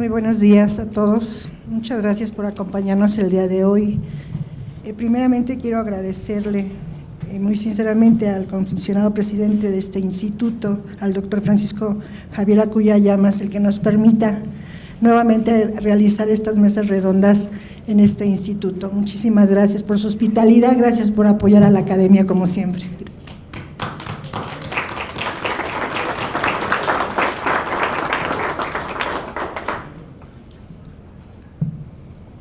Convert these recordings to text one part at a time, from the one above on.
Muy buenos días a todos. Muchas gracias por acompañarnos el día de hoy. Primeramente quiero agradecerle muy sinceramente al comisionado presidente de este instituto, al doctor Francisco Javier Acuña Llamas, el que nos permita nuevamente realizar estas mesas redondas en este instituto. Muchísimas gracias por su hospitalidad, gracias por apoyar a la academia como siempre.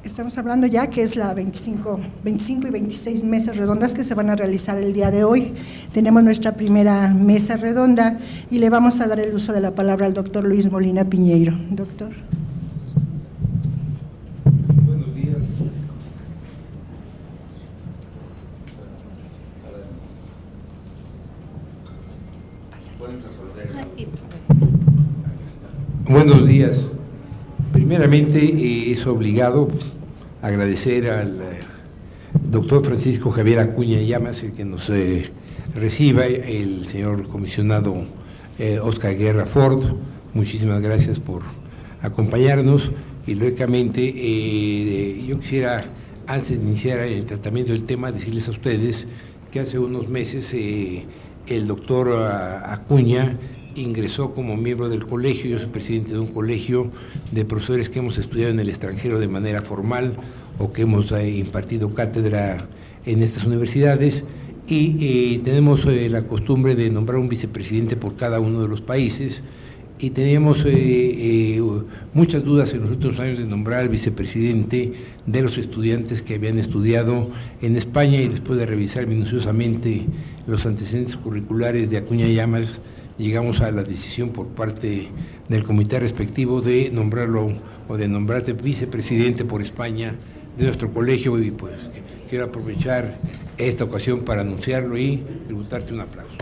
Estamos hablando ya que es la 25 y 26 mesas redondas que se van a realizar el día de hoy. Tenemos nuestra primera mesa redonda y le vamos a dar el uso de la palabra al doctor Luis Molina Piñeiro. Doctor. Buenos días. Buenos días. Primeramente es obligado agradecer al doctor Francisco Javier Acuña Llamas, el que nos reciba, el señor comisionado Oscar Guerra Ford. Muchísimas gracias por acompañarnos y lógicamente yo quisiera, antes de iniciar el tratamiento del tema, decirles a ustedes que hace unos meses el doctor Acuña ingresó como miembro del colegio. Yo soy presidente de un colegio de profesores que hemos estudiado en el extranjero de manera formal o que hemos impartido cátedra en estas universidades y tenemos la costumbre de nombrar un vicepresidente por cada uno de los países y teníamos muchas dudas en los últimos años de nombrar al vicepresidente de los estudiantes que habían estudiado en España, y después de revisar minuciosamente los antecedentes curriculares de Acuña Llamas, llegamos a la decisión por parte del comité respectivo de nombrarlo o de nombrarte vicepresidente por España de nuestro colegio, y pues quiero aprovechar esta ocasión para anunciarlo y tributarte un aplauso.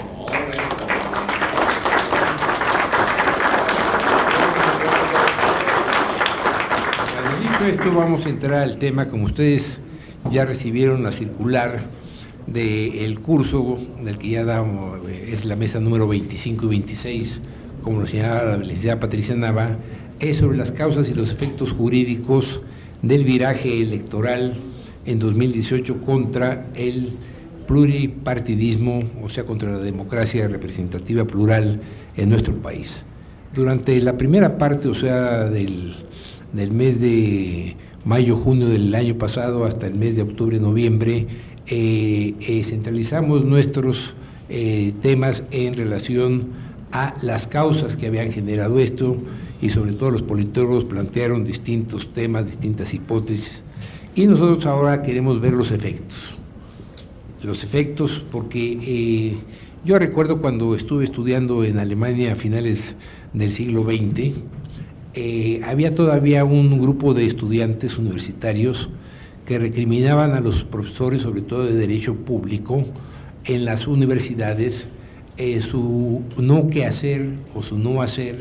Dicho esto, vamos a entrar al tema. Como ustedes ya recibieron la circular del curso del que ya damos, es la mesa número 25 y 26, como lo señalaba la licenciada Patricia Nava, es sobre las causas y los efectos jurídicos del viraje electoral en 2018 contra el pluripartidismo, o sea, contra la democracia representativa plural en nuestro país. Durante la primera parte, o sea, del mes de mayo-junio del año pasado hasta el mes de octubre-noviembre, centralizamos nuestros temas en relación a las causas que habían generado esto, y sobre todo los politólogos plantearon distintos temas, distintas hipótesis, y nosotros ahora queremos ver los efectos. Los efectos, porque yo recuerdo cuando estuve estudiando en Alemania a finales del siglo XX, había todavía un grupo de estudiantes universitarios que recriminaban a los profesores, sobre todo de derecho público, en las universidades, su no quehacer o su no hacer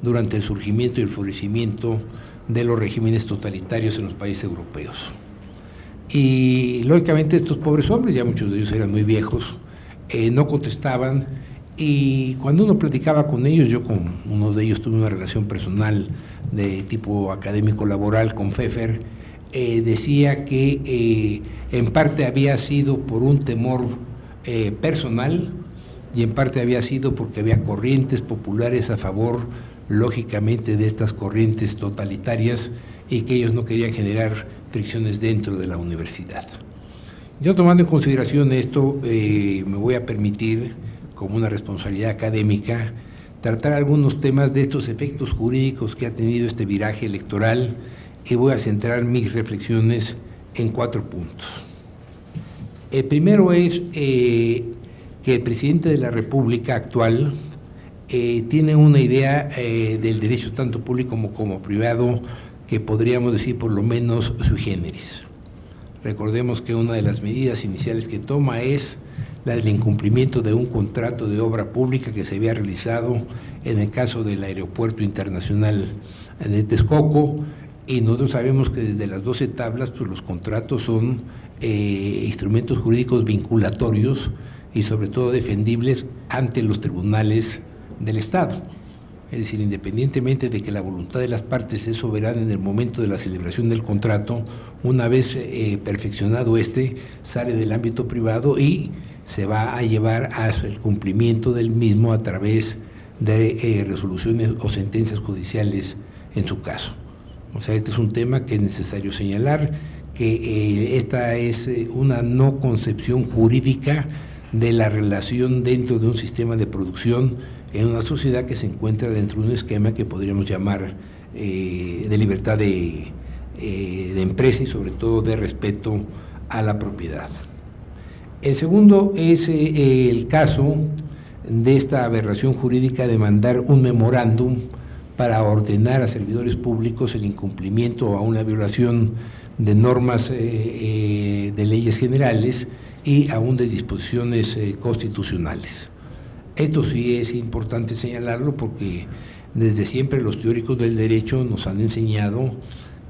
durante el surgimiento y el florecimiento de los regímenes totalitarios en los países europeos. Y lógicamente estos pobres hombres, ya muchos de ellos eran muy viejos, no contestaban, y cuando uno platicaba con ellos, yo con uno de ellos tuve una relación personal de tipo académico laboral con Pfeffer, decía que en parte había sido por un temor personal y en parte había sido porque había corrientes populares a favor, lógicamente, de estas corrientes totalitarias, y que ellos no querían generar fricciones dentro de la universidad. Yo, tomando en consideración esto, me voy a permitir, como una responsabilidad académica, tratar algunos temas de estos efectos jurídicos que ha tenido este viraje electoral, y voy a centrar mis reflexiones en 4 puntos. El primero es que el presidente de la República actual tiene una idea del derecho tanto público como privado que podríamos decir por lo menos sui generis. Recordemos que una de las medidas iniciales que toma es la del incumplimiento de un contrato de obra pública que se había realizado en el caso del Aeropuerto Internacional de Texcoco, y nosotros sabemos que desde las 12 tablas pues los contratos son instrumentos jurídicos vinculatorios y sobre todo defendibles ante los tribunales del Estado. Es decir, independientemente de que la voluntad de las partes es soberana en el momento de la celebración del contrato, una vez perfeccionado sale del ámbito privado y se va a llevar hacia el cumplimiento del mismo a través de resoluciones o sentencias judiciales en su caso. O sea, este es un tema que es necesario señalar, que esta es una no concepción jurídica de la relación dentro de un sistema de producción en una sociedad que se encuentra dentro de un esquema que podríamos llamar de libertad de empresa y sobre todo de respeto a la propiedad. El segundo es el caso de esta aberración jurídica de mandar un memorándum para ordenar a servidores públicos el incumplimiento o a una violación de normas de leyes generales y aún de disposiciones constitucionales. Esto sí es importante señalarlo porque desde siempre los teóricos del derecho nos han enseñado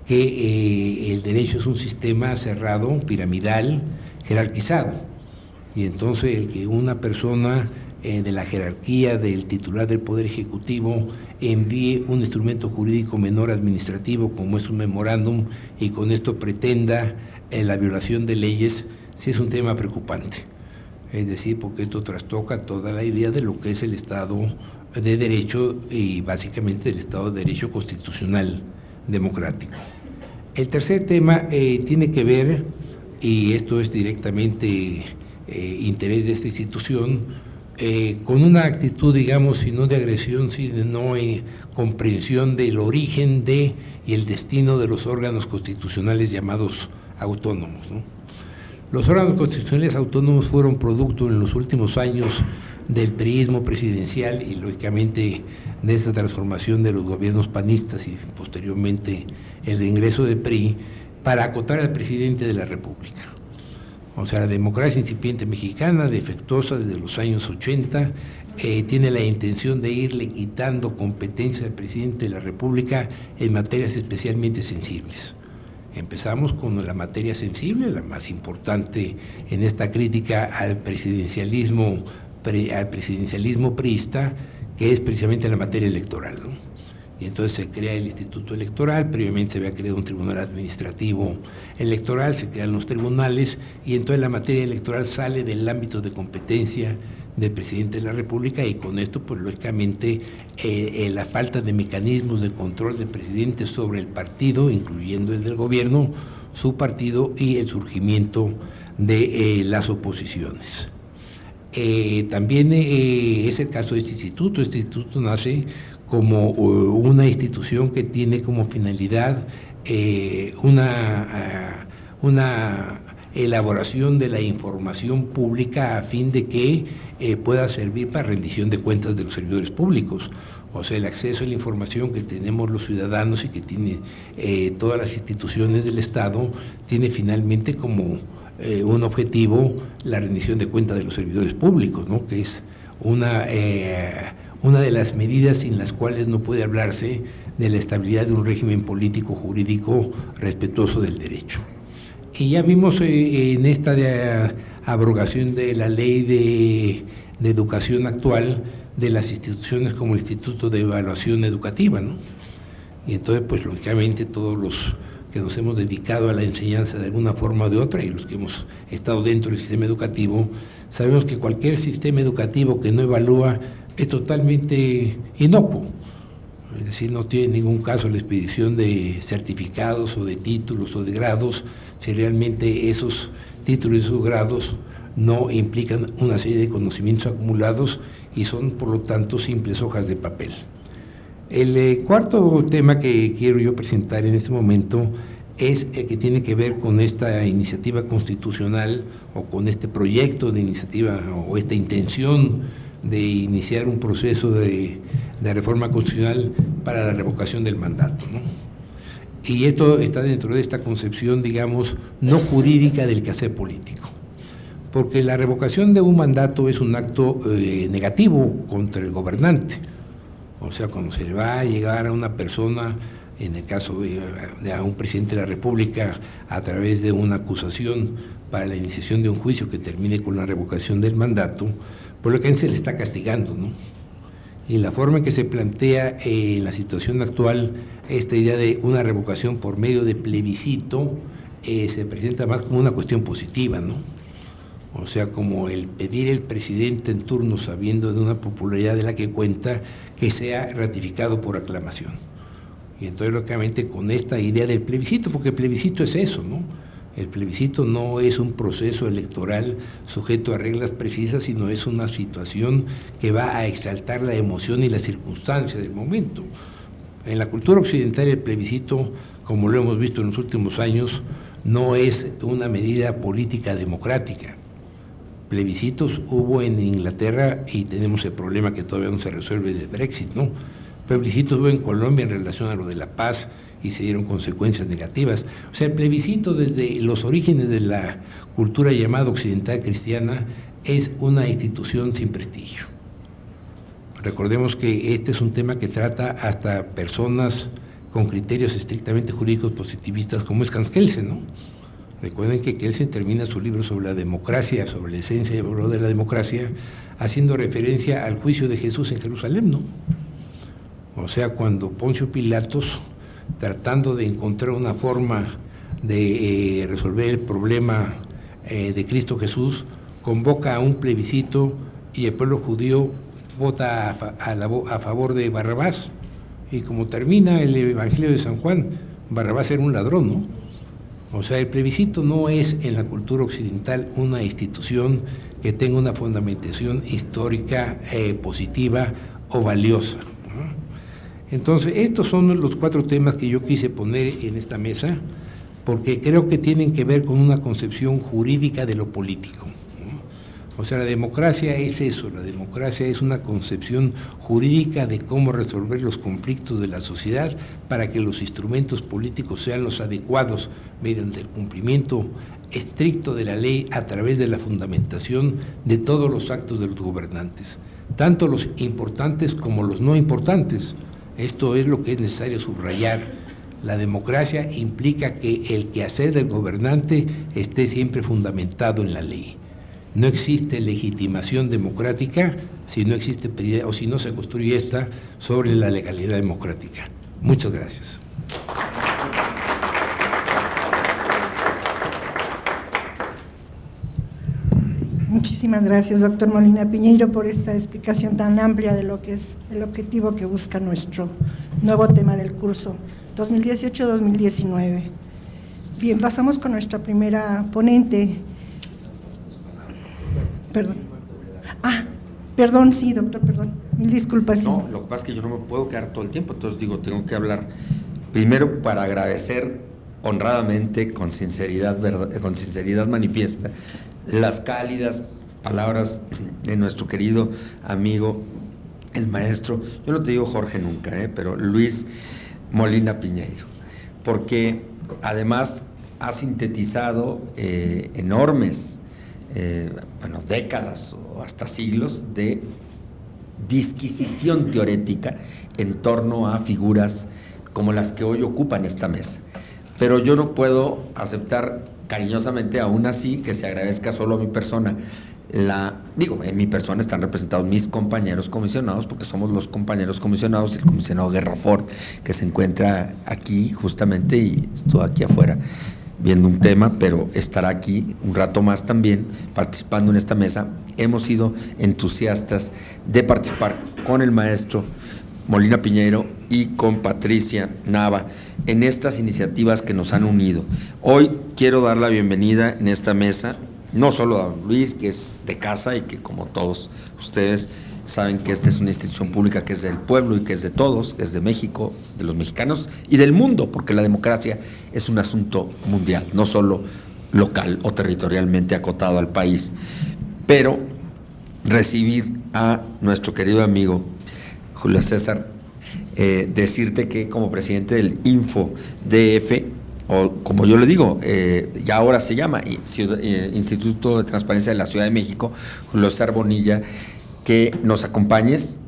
que el derecho es un sistema cerrado, piramidal, jerarquizado, y entonces el que una persona de la jerarquía del titular del Poder Ejecutivo envíe un instrumento jurídico menor administrativo como es un memorándum y con esto pretenda la violación de leyes, sí es un tema preocupante. Es decir, porque esto trastoca toda la idea de lo que es el Estado de Derecho y básicamente el Estado de Derecho constitucional democrático. El tercer tema tiene que ver, y esto es directamente interés de esta institución, con una actitud, digamos, si no de agresión, sino comprensión del origen y el destino de los órganos constitucionales llamados autónomos, ¿no? Los órganos constitucionales autónomos fueron producto en los últimos años del priismo presidencial y lógicamente de esta transformación de los gobiernos panistas y posteriormente el ingreso de PRI para acotar al presidente de la República. O sea, la democracia incipiente mexicana, defectuosa desde los años 80, tiene la intención de irle quitando competencias al presidente de la República en materias especialmente sensibles. Empezamos con la materia sensible, la más importante en esta crítica al presidencialismo priista, que es precisamente la materia electoral, ¿no? Y entonces se crea el Instituto Electoral, previamente se había creado un tribunal administrativo electoral, se crean los tribunales y entonces la materia electoral sale del ámbito de competencia del presidente de la República y con esto, pues lógicamente, la falta de mecanismos de control del presidente sobre el partido, incluyendo el del gobierno, su partido y el surgimiento de las oposiciones. También es el caso de este instituto. Este instituto nace como una institución que tiene como finalidad una elaboración de la información pública a fin de que pueda servir para rendición de cuentas de los servidores públicos. O sea, el acceso a la información que tenemos los ciudadanos y que tiene todas las instituciones del Estado tiene finalmente como un objetivo la rendición de cuentas de los servidores públicos, ¿no? Que es una de las medidas sin las cuales no puede hablarse de la estabilidad de un régimen político jurídico respetuoso del derecho. Y ya vimos en esta abrogación de la ley de educación actual de las instituciones como el Instituto de Evaluación Educativa, ¿no? Y entonces, pues lógicamente todos los que nos hemos dedicado a la enseñanza de alguna forma o de otra y los que hemos estado dentro del sistema educativo, sabemos que cualquier sistema educativo que no evalúa es totalmente inocuo. Es decir, no tiene ningún caso la expedición de certificados o de títulos o de grados si realmente esos títulos y esos grados no implican una serie de conocimientos acumulados y son, por lo tanto, simples hojas de papel. El cuarto tema que quiero yo presentar en este momento es el que tiene que ver con esta iniciativa constitucional o con este proyecto de iniciativa o esta intención de iniciar un proceso de reforma constitucional para la revocación del mandato, ¿no? Y esto está dentro de esta concepción, digamos, no jurídica del quehacer político, porque la revocación de un mandato es un acto negativo contra el gobernante. O sea, cuando se le va a llegar a una persona, en el caso de a un presidente de la República, a través de una acusación para la iniciación de un juicio que termine con la revocación del mandato, por lo que se le está castigando, ¿no? Y la forma en que se plantea en la situación actual esta idea de una revocación por medio de plebiscito se presenta más como una cuestión positiva, ¿no? O sea, como el pedir el presidente en turno, sabiendo de una popularidad de la que cuenta, que sea ratificado por aclamación. Y entonces, lógicamente, con esta idea del plebiscito, porque el plebiscito es eso, ¿no? El plebiscito no es un proceso electoral sujeto a reglas precisas, sino es una situación que va a exaltar la emoción y la circunstancia del momento. En la cultura occidental, el plebiscito, como lo hemos visto en los últimos años, no es una medida política democrática. Plebiscitos hubo en Inglaterra y tenemos el problema que todavía no se resuelve del Brexit, ¿no? Plebiscitos hubo en Colombia en relación a lo de la paz y se dieron consecuencias negativas. O sea, el plebiscito desde los orígenes de la cultura llamada occidental cristiana es una institución sin prestigio. Recordemos que este es un tema que trata hasta personas con criterios estrictamente jurídicos positivistas como es Hans Kelsen, ¿no? Recuerden que Kelsen termina su libro sobre la democracia, sobre la esencia y el valor de la democracia, haciendo referencia al juicio de Jesús en Jerusalén, ¿no? O sea, cuando Poncio Pilatos, tratando de encontrar una forma de resolver el problema de Cristo Jesús, convoca a un plebiscito y el pueblo judío vota a favor de Barrabás. Y como termina el Evangelio de San Juan, Barrabás era un ladrón, ¿no? O sea, el plebiscito no es en la cultura occidental una institución que tenga una fundamentación histórica positiva o valiosa, ¿no? Entonces, estos son los 4 temas que yo quise poner en esta mesa, porque creo que tienen que ver con una concepción jurídica de lo político, ¿no? O sea, la democracia es eso, la democracia es una concepción jurídica de cómo resolver los conflictos de la sociedad para que los instrumentos políticos sean los adecuados mediante el cumplimiento estricto de la ley a través de la fundamentación de todos los actos de los gobernantes, tanto los importantes como los no importantes. Esto es lo que es necesario subrayar. La democracia implica que el quehacer del gobernante esté siempre fundamentado en la ley. No existe legitimación democrática si no existe o si no se construye esta sobre la legalidad democrática. Muchas gracias. Muchísimas gracias, doctor Molina Piñeiro, por esta explicación tan amplia de lo que es el objetivo que busca nuestro nuevo tema del curso 2018-2019. Bien, pasamos con nuestra primera ponente. Perdón, sí, doctor, perdón. Mil disculpas. Sí. No, lo que pasa es que yo no me puedo quedar todo el tiempo, entonces digo, tengo que hablar primero para agradecer honradamente, con sinceridad manifiesta, las cálidas palabras de nuestro querido amigo, el maestro, yo no te digo Jorge nunca, pero Luis Molina Piñeiro, porque además ha sintetizado enormes décadas o hasta siglos de disquisición teorética en torno a figuras como las que hoy ocupan esta mesa. Pero yo no puedo aceptar cariñosamente, aún así, que se agradezca solo a mi persona. En mi persona están representados mis compañeros comisionados, porque somos los compañeros comisionados, el comisionado Guerra Ford, que se encuentra aquí justamente y estuvo aquí afuera viendo un tema, pero estará aquí un rato más también participando en esta mesa. Hemos sido entusiastas de participar con el maestro Molina Piñeiro y con Patricia Nava en estas iniciativas que nos han unido. Hoy quiero dar la bienvenida en esta mesa, no solo a don Luis, que es de casa y que como todos ustedes saben que esta es una institución pública que es del pueblo y que es de todos, que es de México, de los mexicanos y del mundo, porque la democracia es un asunto mundial, no solo local o territorialmente acotado al país. Pero recibir a nuestro querido amigo Julio César, decirte que como presidente del InfoDF, o como yo le digo, ya ahora se llama Instituto de Transparencia de la Ciudad de México, Julio César Bonilla, que nos acompañes,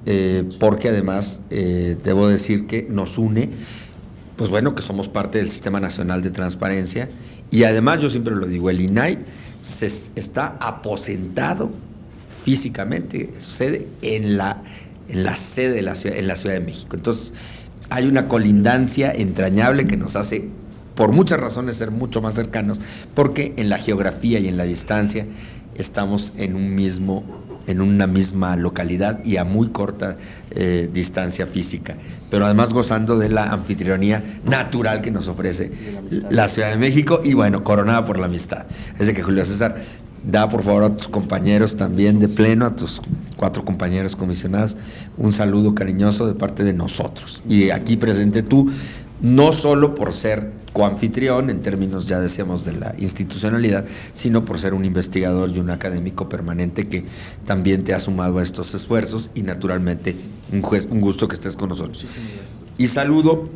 porque además debo decir que nos une, pues bueno, que somos parte del Sistema Nacional de Transparencia, y además yo siempre lo digo, el INAI está aposentado físicamente, sucede en la en la sede de la ciudad, en la Ciudad de México. Entonces, hay una colindancia entrañable que nos hace, por muchas razones, ser mucho más cercanos, porque en la geografía y en la distancia estamos en una misma localidad y a muy corta distancia física, pero además gozando de la anfitrionía natural que nos ofrece la Ciudad de México y bueno, coronada por la amistad. Es de que Julio César, da por favor a tus compañeros también de Pleno, a tus 4 compañeros comisionados, un saludo cariñoso de parte de nosotros. Y aquí presente tú, no solo por ser coanfitrión, en términos ya decíamos de la institucionalidad, sino por ser un investigador y un académico permanente que también te ha sumado a estos esfuerzos y naturalmente un gusto que estés con nosotros. Y saludo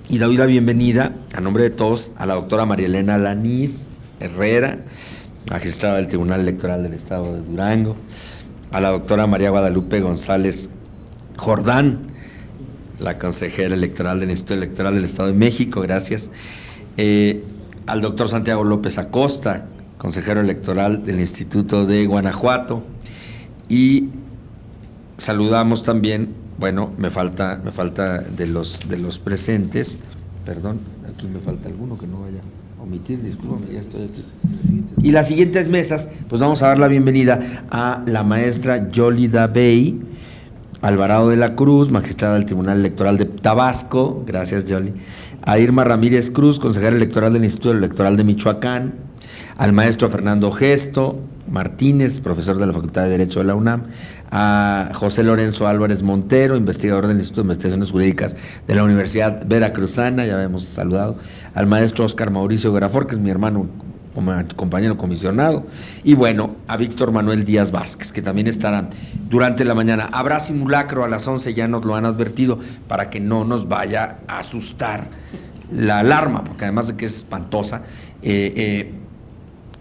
y doy la bienvenida a nombre de todos a la doctora María Elena Lanís Herrera, magistrada del Tribunal Electoral del Estado de Durango, a la doctora María Guadalupe González Jordán, la consejera electoral del Instituto Electoral del Estado de México, gracias, al doctor Santiago López Acosta, consejero electoral del Instituto de Guanajuato, y saludamos también, bueno, me falta de los presentes, perdón, aquí me falta alguno que no vaya a omitir, discúlpame, ya estoy aquí. Y las siguientes mesas, pues vamos a dar la bienvenida a la maestra Yolida Bey Alvarado de la Cruz, magistrada del Tribunal Electoral de Tabasco, gracias Yoli, a Irma Ramírez Cruz, consejera electoral del Instituto Electoral de Michoacán, al maestro Fernando Gesto Martínez, profesor de la Facultad de Derecho de la UNAM, a José Lorenzo Álvarez Montero, investigador del Instituto de Investigaciones Jurídicas de la Universidad Veracruzana, ya hemos saludado, al maestro Óscar Mauricio Grafor, que es mi hermano, compañero comisionado, y bueno, a Víctor Manuel Díaz Vázquez, que también estarán durante la mañana. Habrá simulacro a las 11, ya nos lo han advertido, para que no nos vaya a asustar la alarma, porque además de que es espantosa,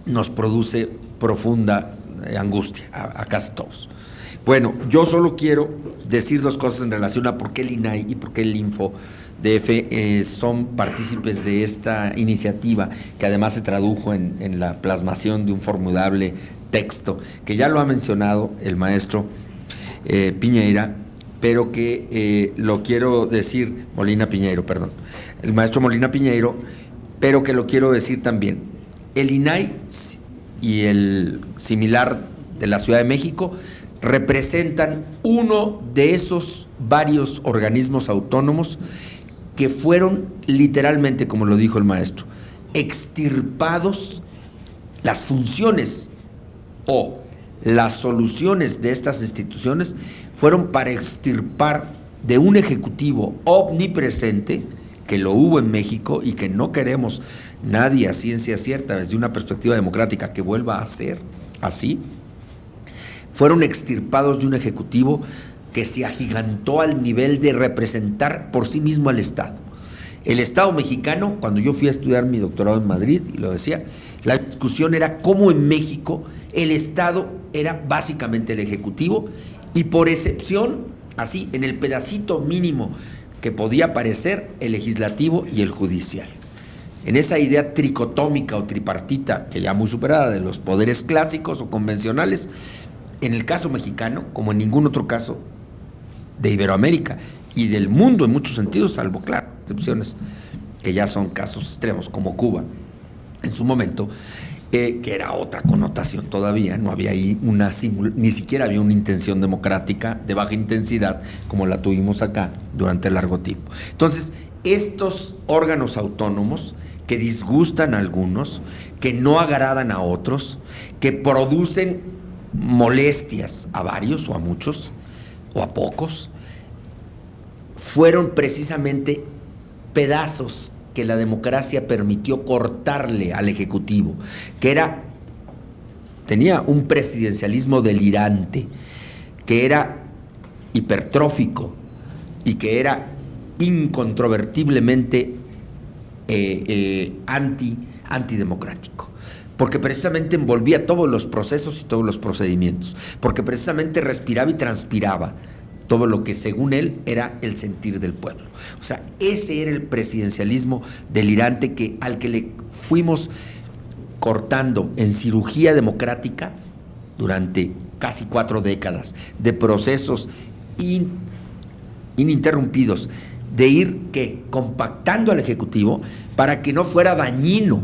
nos produce profunda angustia a casi todos. Bueno, yo solo quiero decir 2 cosas en relación a por qué el INAI y por qué el InfoDF son partícipes de esta iniciativa, que además se tradujo en la plasmación de un formidable texto, que ya lo ha mencionado el maestro Piñeira, pero que lo quiero decir, Molina Piñeiro, perdón, el maestro Molina Piñeiro, pero que lo quiero decir también. El INAI y el similar de la Ciudad de México representan uno de esos varios organismos autónomos que fueron literalmente, como lo dijo el maestro, extirpados. Las funciones o las soluciones de estas instituciones fueron para extirpar de un ejecutivo omnipresente, que lo hubo en México y que no queremos nadie a ciencia cierta desde una perspectiva democrática que vuelva a ser así. Fueron extirpados de un ejecutivo que se agigantó al nivel de representar por sí mismo al Estado. El Estado mexicano, cuando yo fui a estudiar mi doctorado en Madrid, y lo decía, la discusión era cómo en México el Estado era básicamente el Ejecutivo y por excepción, así, en el pedacito mínimo que podía aparecer, el Legislativo y el Judicial. En esa idea tricotómica o tripartita, que ya muy superada, de los poderes clásicos o convencionales, en el caso mexicano, como en ningún otro caso de Iberoamérica y del mundo en muchos sentidos, salvo, claro, excepciones que ya son casos extremos, como Cuba, en su momento, que era otra connotación todavía, no había ahí ni siquiera había una intención democrática de baja intensidad como la tuvimos acá durante largo tiempo. Entonces, estos órganos autónomos que disgustan a algunos, que no agradan a otros, que producen molestias a varios o a muchos o a pocos, fueron precisamente pedazos que la democracia permitió cortarle al Ejecutivo, que tenía un presidencialismo delirante, que era hipertrófico y que era incontrovertiblemente antidemocrático, porque precisamente envolvía todos los procesos y todos los procedimientos, porque precisamente respiraba y transpiraba todo lo que según él era el sentir del pueblo. O sea, ese era el presidencialismo delirante al que le fuimos cortando en cirugía democrática durante casi 4 décadas de procesos ininterrumpidos de ir compactando al Ejecutivo para que no fuera dañino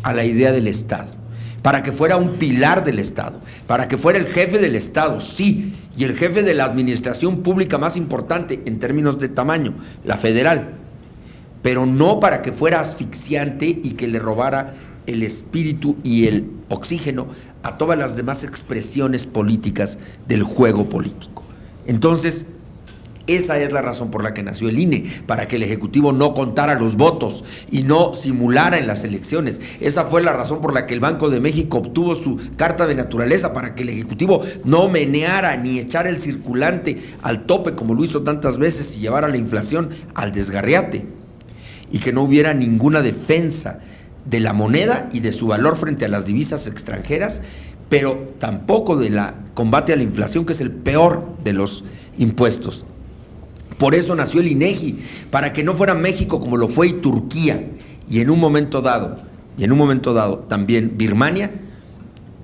a la idea del Estado, para que fuera un pilar del Estado, para que fuera el jefe del Estado, sí, y el jefe de la administración pública más importante en términos de tamaño, la federal, pero no para que fuera asfixiante y que le robara el espíritu y el oxígeno a todas las demás expresiones políticas del juego político. Entonces, esa es la razón por la que nació el INE, para que el Ejecutivo no contara los votos y no simulara en las elecciones. Esa fue la razón por la que el Banco de México obtuvo su carta de naturaleza, para que el Ejecutivo no meneara ni echara el circulante al tope como lo hizo tantas veces y llevara la inflación al desgarriate, y que no hubiera ninguna defensa de la moneda y de su valor frente a las divisas extranjeras, pero tampoco de la combate a la inflación, que es el peor de los impuestos. Por eso nació el INEGI, para que no fuera México como lo fue y Turquía, y en un momento dado también Birmania,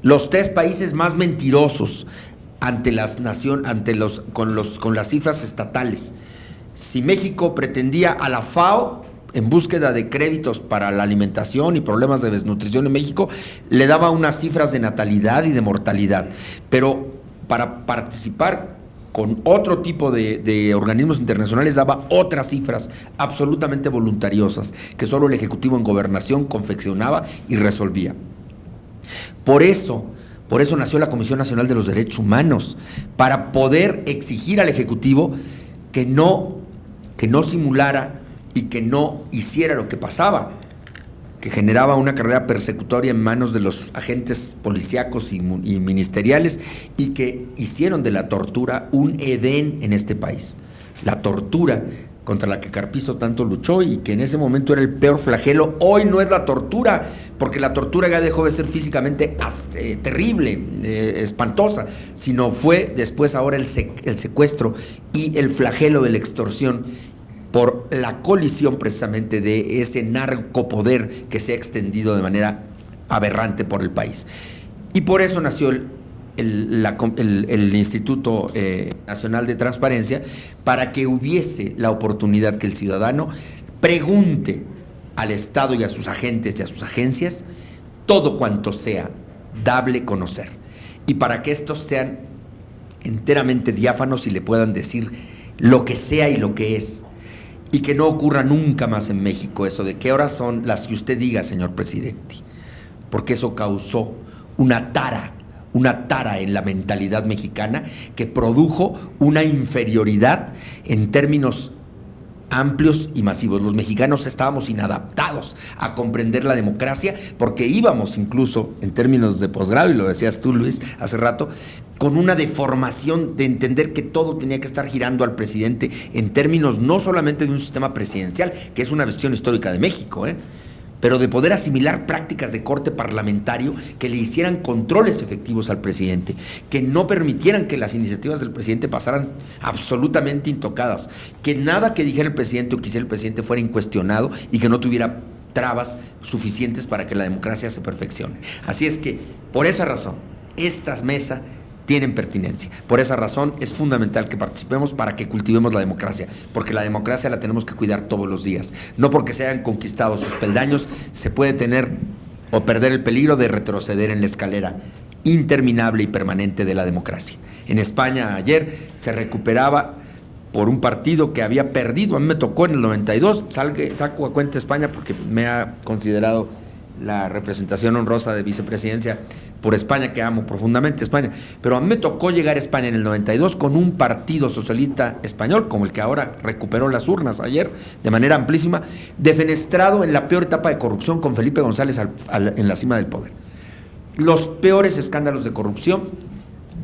los 3 países más mentirosos con las cifras estatales. Si México pretendía a la FAO en búsqueda de créditos para la alimentación y problemas de desnutrición en México, le daba unas cifras de natalidad y de mortalidad, pero para participar con otro tipo de organismos internacionales daba otras cifras absolutamente voluntariosas que solo el Ejecutivo en Gobernación confeccionaba y resolvía. Por eso nació la Comisión Nacional de los Derechos Humanos, para poder exigir al Ejecutivo que no simulara y que no hiciera lo que pasaba, que generaba una carrera persecutoria en manos de los agentes policíacos y ministeriales, y que hicieron de la tortura un edén en este país. La tortura contra la que Carpizo tanto luchó y que en ese momento era el peor flagelo, hoy no es la tortura, porque la tortura ya dejó de ser físicamente terrible, espantosa, sino fue después ahora el secuestro y el flagelo de la extorsión, por la colisión precisamente de ese narcopoder que se ha extendido de manera aberrante por el país. Y por eso nació el Instituto Nacional de Transparencia, para que hubiese la oportunidad que el ciudadano pregunte al Estado y a sus agentes y a sus agencias todo cuanto sea dable conocer, y para que estos sean enteramente diáfanos y le puedan decir lo que sea y lo que es. Y que no ocurra nunca más en México eso de qué horas son las que usted diga, señor presidente, porque eso causó una tara en la mentalidad mexicana que produjo una inferioridad en términos amplios y masivos. Los mexicanos estábamos inadaptados a comprender la democracia, porque íbamos incluso en términos de posgrado, y lo decías tú, Luis, hace rato, con una deformación de entender que todo tenía que estar girando al presidente en términos no solamente de un sistema presidencial, que es una versión histórica de México, pero de poder asimilar prácticas de corte parlamentario que le hicieran controles efectivos al presidente, que no permitieran que las iniciativas del presidente pasaran absolutamente intocadas, que nada que dijera el presidente o quisiera el presidente fuera incuestionado, y que no tuviera trabas suficientes para que la democracia se perfeccione. Así es que, por esa razón, esta mesa tienen pertinencia. Por esa razón es fundamental que participemos, para que cultivemos la democracia, porque la democracia la tenemos que cuidar todos los días. No porque se hayan conquistado sus peldaños se puede tener o perder el peligro de retroceder en la escalera interminable y permanente de la democracia. En España ayer se recuperaba por un partido que había perdido. A mí me tocó en el 92, saco a cuenta España porque me ha considerado la representación honrosa de vicepresidencia por España, que amo profundamente España, pero a mí me tocó llegar a España en el 92 con un partido socialista español, como el que ahora recuperó las urnas ayer de manera amplísima, defenestrado en la peor etapa de corrupción, con Felipe González en la cima del poder. Los peores escándalos de corrupción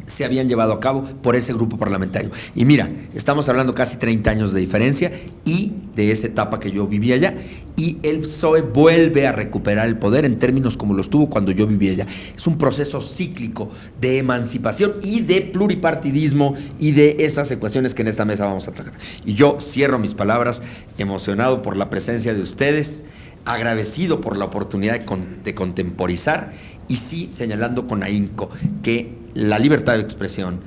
se habían llevado a cabo por ese grupo parlamentario. Y mira, estamos hablando casi 30 años de diferencia y de esa etapa que yo vivía allá, y el PSOE vuelve a recuperar el poder en términos como los tuvo cuando yo vivía allá. Es un proceso cíclico de emancipación y de pluripartidismo y de esas ecuaciones que en esta mesa vamos a tratar. Y yo cierro mis palabras emocionado por la presencia de ustedes, agradecido por la oportunidad de contemporizar, y sí señalando con ahínco que la libertad de expresión,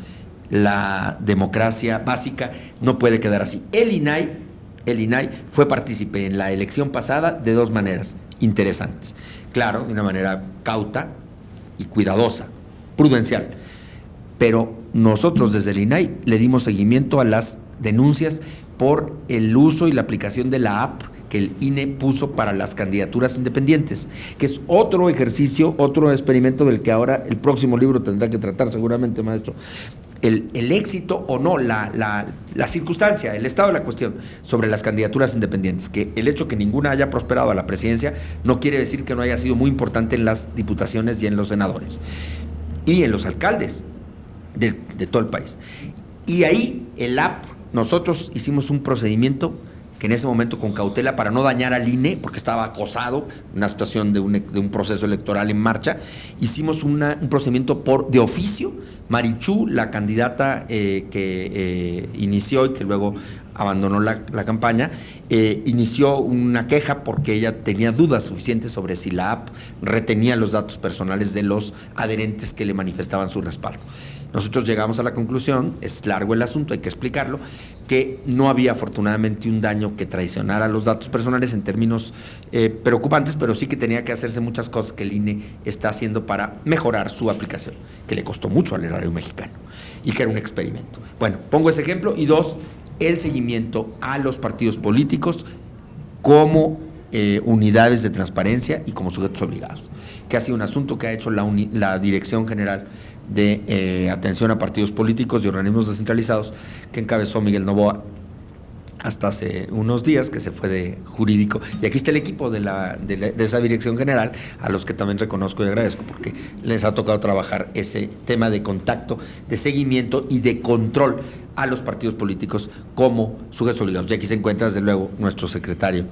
la democracia básica no puede quedar así. El INAI fue partícipe en la elección pasada de dos maneras interesantes. Claro, de una manera cauta y cuidadosa, prudencial. Pero nosotros desde el INAI le dimos seguimiento a las denuncias por el uso y la aplicación de la app que el INE puso para las candidaturas independientes, que es otro ejercicio, otro experimento del que ahora el próximo libro tendrá que tratar seguramente, maestro. El éxito o no, la circunstancia, el estado de la cuestión sobre las candidaturas independientes, que el hecho que ninguna haya prosperado a la presidencia no quiere decir que no haya sido muy importante en las diputaciones y en los senadores y en los alcaldes de todo el país. Y ahí el app, nosotros hicimos un procedimiento que en ese momento con cautela para no dañar al INE, porque estaba acosado, una situación de un proceso electoral en marcha, hicimos un procedimiento de oficio. Marichú, la candidata que inició y que luego abandonó la campaña, inició una queja porque ella tenía dudas suficientes sobre si la app retenía los datos personales de los adherentes que le manifestaban su respaldo. Nosotros llegamos a la conclusión, es largo el asunto, hay que explicarlo, que no había afortunadamente un daño que traicionara los datos personales en términos preocupantes, pero sí que tenía que hacerse muchas cosas que el INE está haciendo para mejorar su aplicación, que le costó mucho al erario mexicano y que era un experimento. Bueno, pongo ese ejemplo. Y dos, el seguimiento a los partidos políticos como unidades de transparencia y como sujetos obligados, que ha sido un asunto que ha hecho la Dirección General de Atención a Partidos Políticos y Organismos Descentralizados, que encabezó Miguel Novoa hasta hace unos días, que se fue de jurídico. Y aquí está el equipo de esa Dirección General, a los que también reconozco y agradezco, porque les ha tocado trabajar ese tema de contacto, de seguimiento y de control a los partidos políticos como sujetos obligados. Y aquí se encuentra, desde luego, nuestro secretario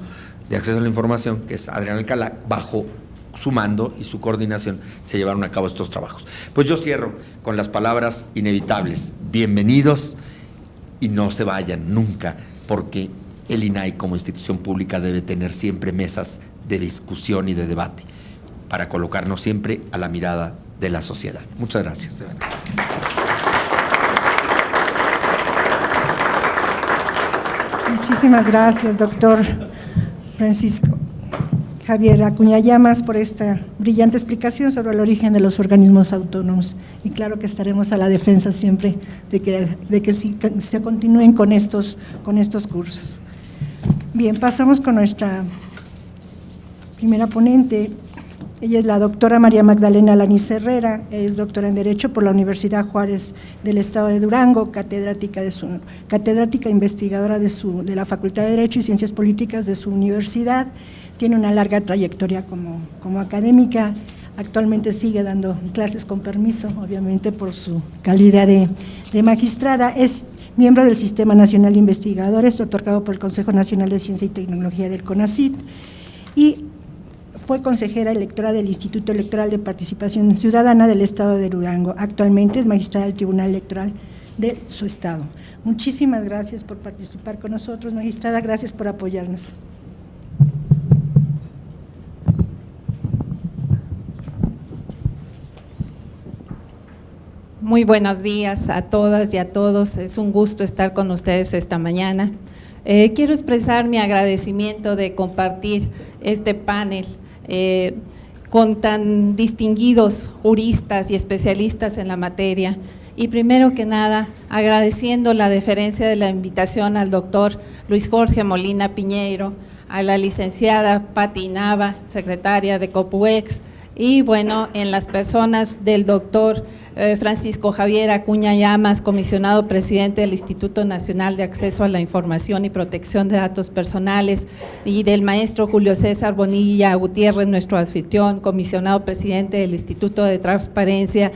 de Acceso a la Información, que es Adrián Alcalá, bajo su mando y su coordinación se llevaron a cabo estos trabajos. Pues yo cierro con las palabras inevitables: bienvenidos y no se vayan nunca, porque el INAI como institución pública debe tener siempre mesas de discusión y de debate para colocarnos siempre a la mirada de la sociedad. Muchas gracias, de verdad. Muchísimas gracias, doctor Francisco Javier Acuña Llamas, por esta brillante explicación sobre el origen de los organismos autónomos. Y claro que estaremos a la defensa siempre de que se continúen con estos cursos. Bien, pasamos con nuestra primera ponente. Ella es la doctora María Magdalena Alaniz Herrera, es doctora en Derecho por la Universidad Juárez del Estado de Durango, catedrática investigadora de la Facultad de Derecho y Ciencias Políticas de su universidad. Tiene una larga trayectoria como académica. Actualmente sigue dando clases con permiso, obviamente por su calidad de magistrada. Es miembro del Sistema Nacional de Investigadores, otorgado por el Consejo Nacional de Ciencia y Tecnología del CONACYT, y fue consejera electoral del Instituto Electoral de Participación Ciudadana del Estado de Durango. Actualmente es magistrada del Tribunal Electoral de su estado. Muchísimas gracias por participar con nosotros, magistrada, gracias por apoyarnos. Muy buenos días a todas y a todos, es un gusto estar con ustedes esta mañana. Quiero expresar mi agradecimiento de compartir este panel con tan distinguidos juristas y especialistas en la materia. Y primero que nada, agradeciendo la deferencia de la invitación al doctor Luis Jorge Molina Piñeiro, a la licenciada Pati Nava, secretaria de COPUEX, y bueno, en las personas del doctor Francisco Javier Acuña Llamas, comisionado presidente del Instituto Nacional de Acceso a la Información y Protección de Datos Personales, y del maestro Julio César Bonilla Gutiérrez, nuestro anfitrión, comisionado presidente del Instituto de Transparencia.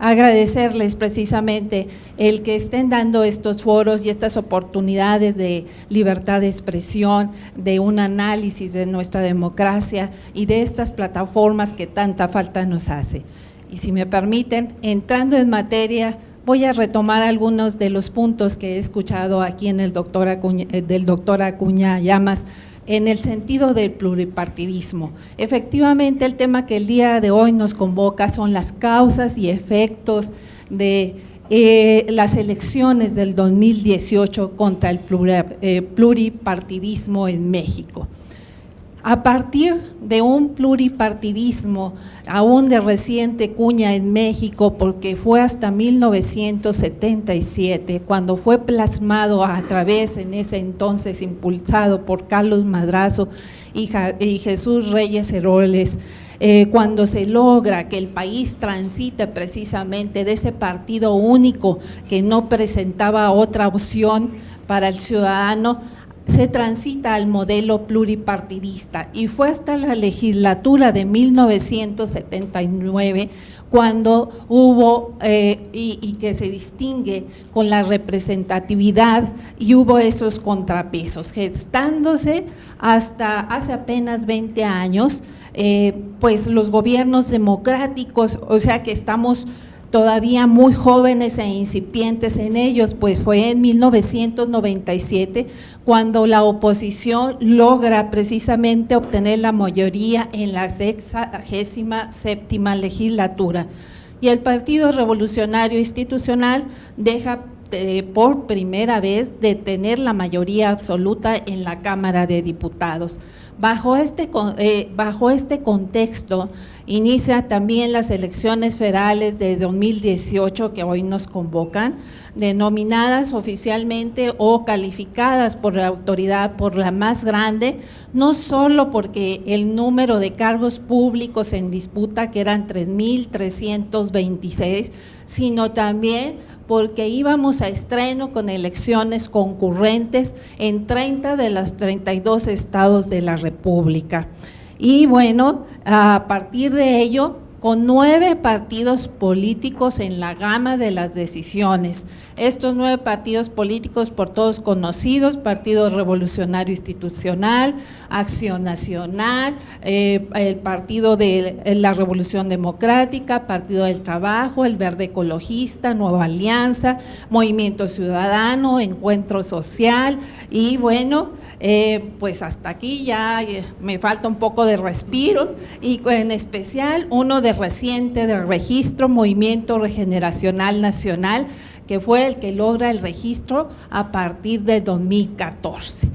Agradecerles precisamente el que estén dando estos foros y estas oportunidades de libertad de expresión, de un análisis de nuestra democracia y de estas plataformas que tanta falta nos hace. Y si me permiten, entrando en materia, voy a retomar algunos de los puntos que he escuchado aquí en del doctor Acuña Llamas, en el sentido del pluripartidismo. Efectivamente, el tema que el día de hoy nos convoca son las causas y efectos de las elecciones del 2018 contra el pluripartidismo en México. A partir de un pluripartidismo aún de reciente cuña en México, porque fue hasta 1977 cuando fue plasmado a través, en ese entonces impulsado por Carlos Madrazo y Jesús Reyes Heroles, cuando se logra que el país transite precisamente de ese partido único que no presentaba otra opción para el ciudadano, se transita al modelo pluripartidista, y fue hasta la legislatura de 1979 cuando hubo, y que se distingue con la representatividad, y hubo esos contrapesos, gestándose hasta hace apenas 20 años, pues los gobiernos democráticos, o sea que estamos todavía muy jóvenes e incipientes en ellos, pues fue en 1997 cuando la oposición logra precisamente obtener la mayoría en la 67ª legislatura, y el Partido Revolucionario Institucional deja por primera vez de tener la mayoría absoluta en la Cámara de Diputados. Bajo este contexto, inicia también las elecciones federales de 2018 que hoy nos convocan, denominadas oficialmente o calificadas por la autoridad por la más grande, no solo porque el número de cargos públicos en disputa, que eran 3.326, sino también porque íbamos a estreno con elecciones concurrentes en 30 de los 32 estados de la República. Y bueno, a partir de ello, con 9 partidos políticos en la gama de las decisiones. Estos 9 partidos políticos por todos conocidos: Partido Revolucionario Institucional, Acción Nacional, el Partido de la Revolución Democrática, Partido del Trabajo, el Verde Ecologista, Nueva Alianza, Movimiento Ciudadano, Encuentro Social, y bueno, pues hasta aquí ya me falta un poco de respiro, y en especial uno de reciente del registro, Movimiento Regeneracional Nacional, que fue el que logra el registro a partir de 2014.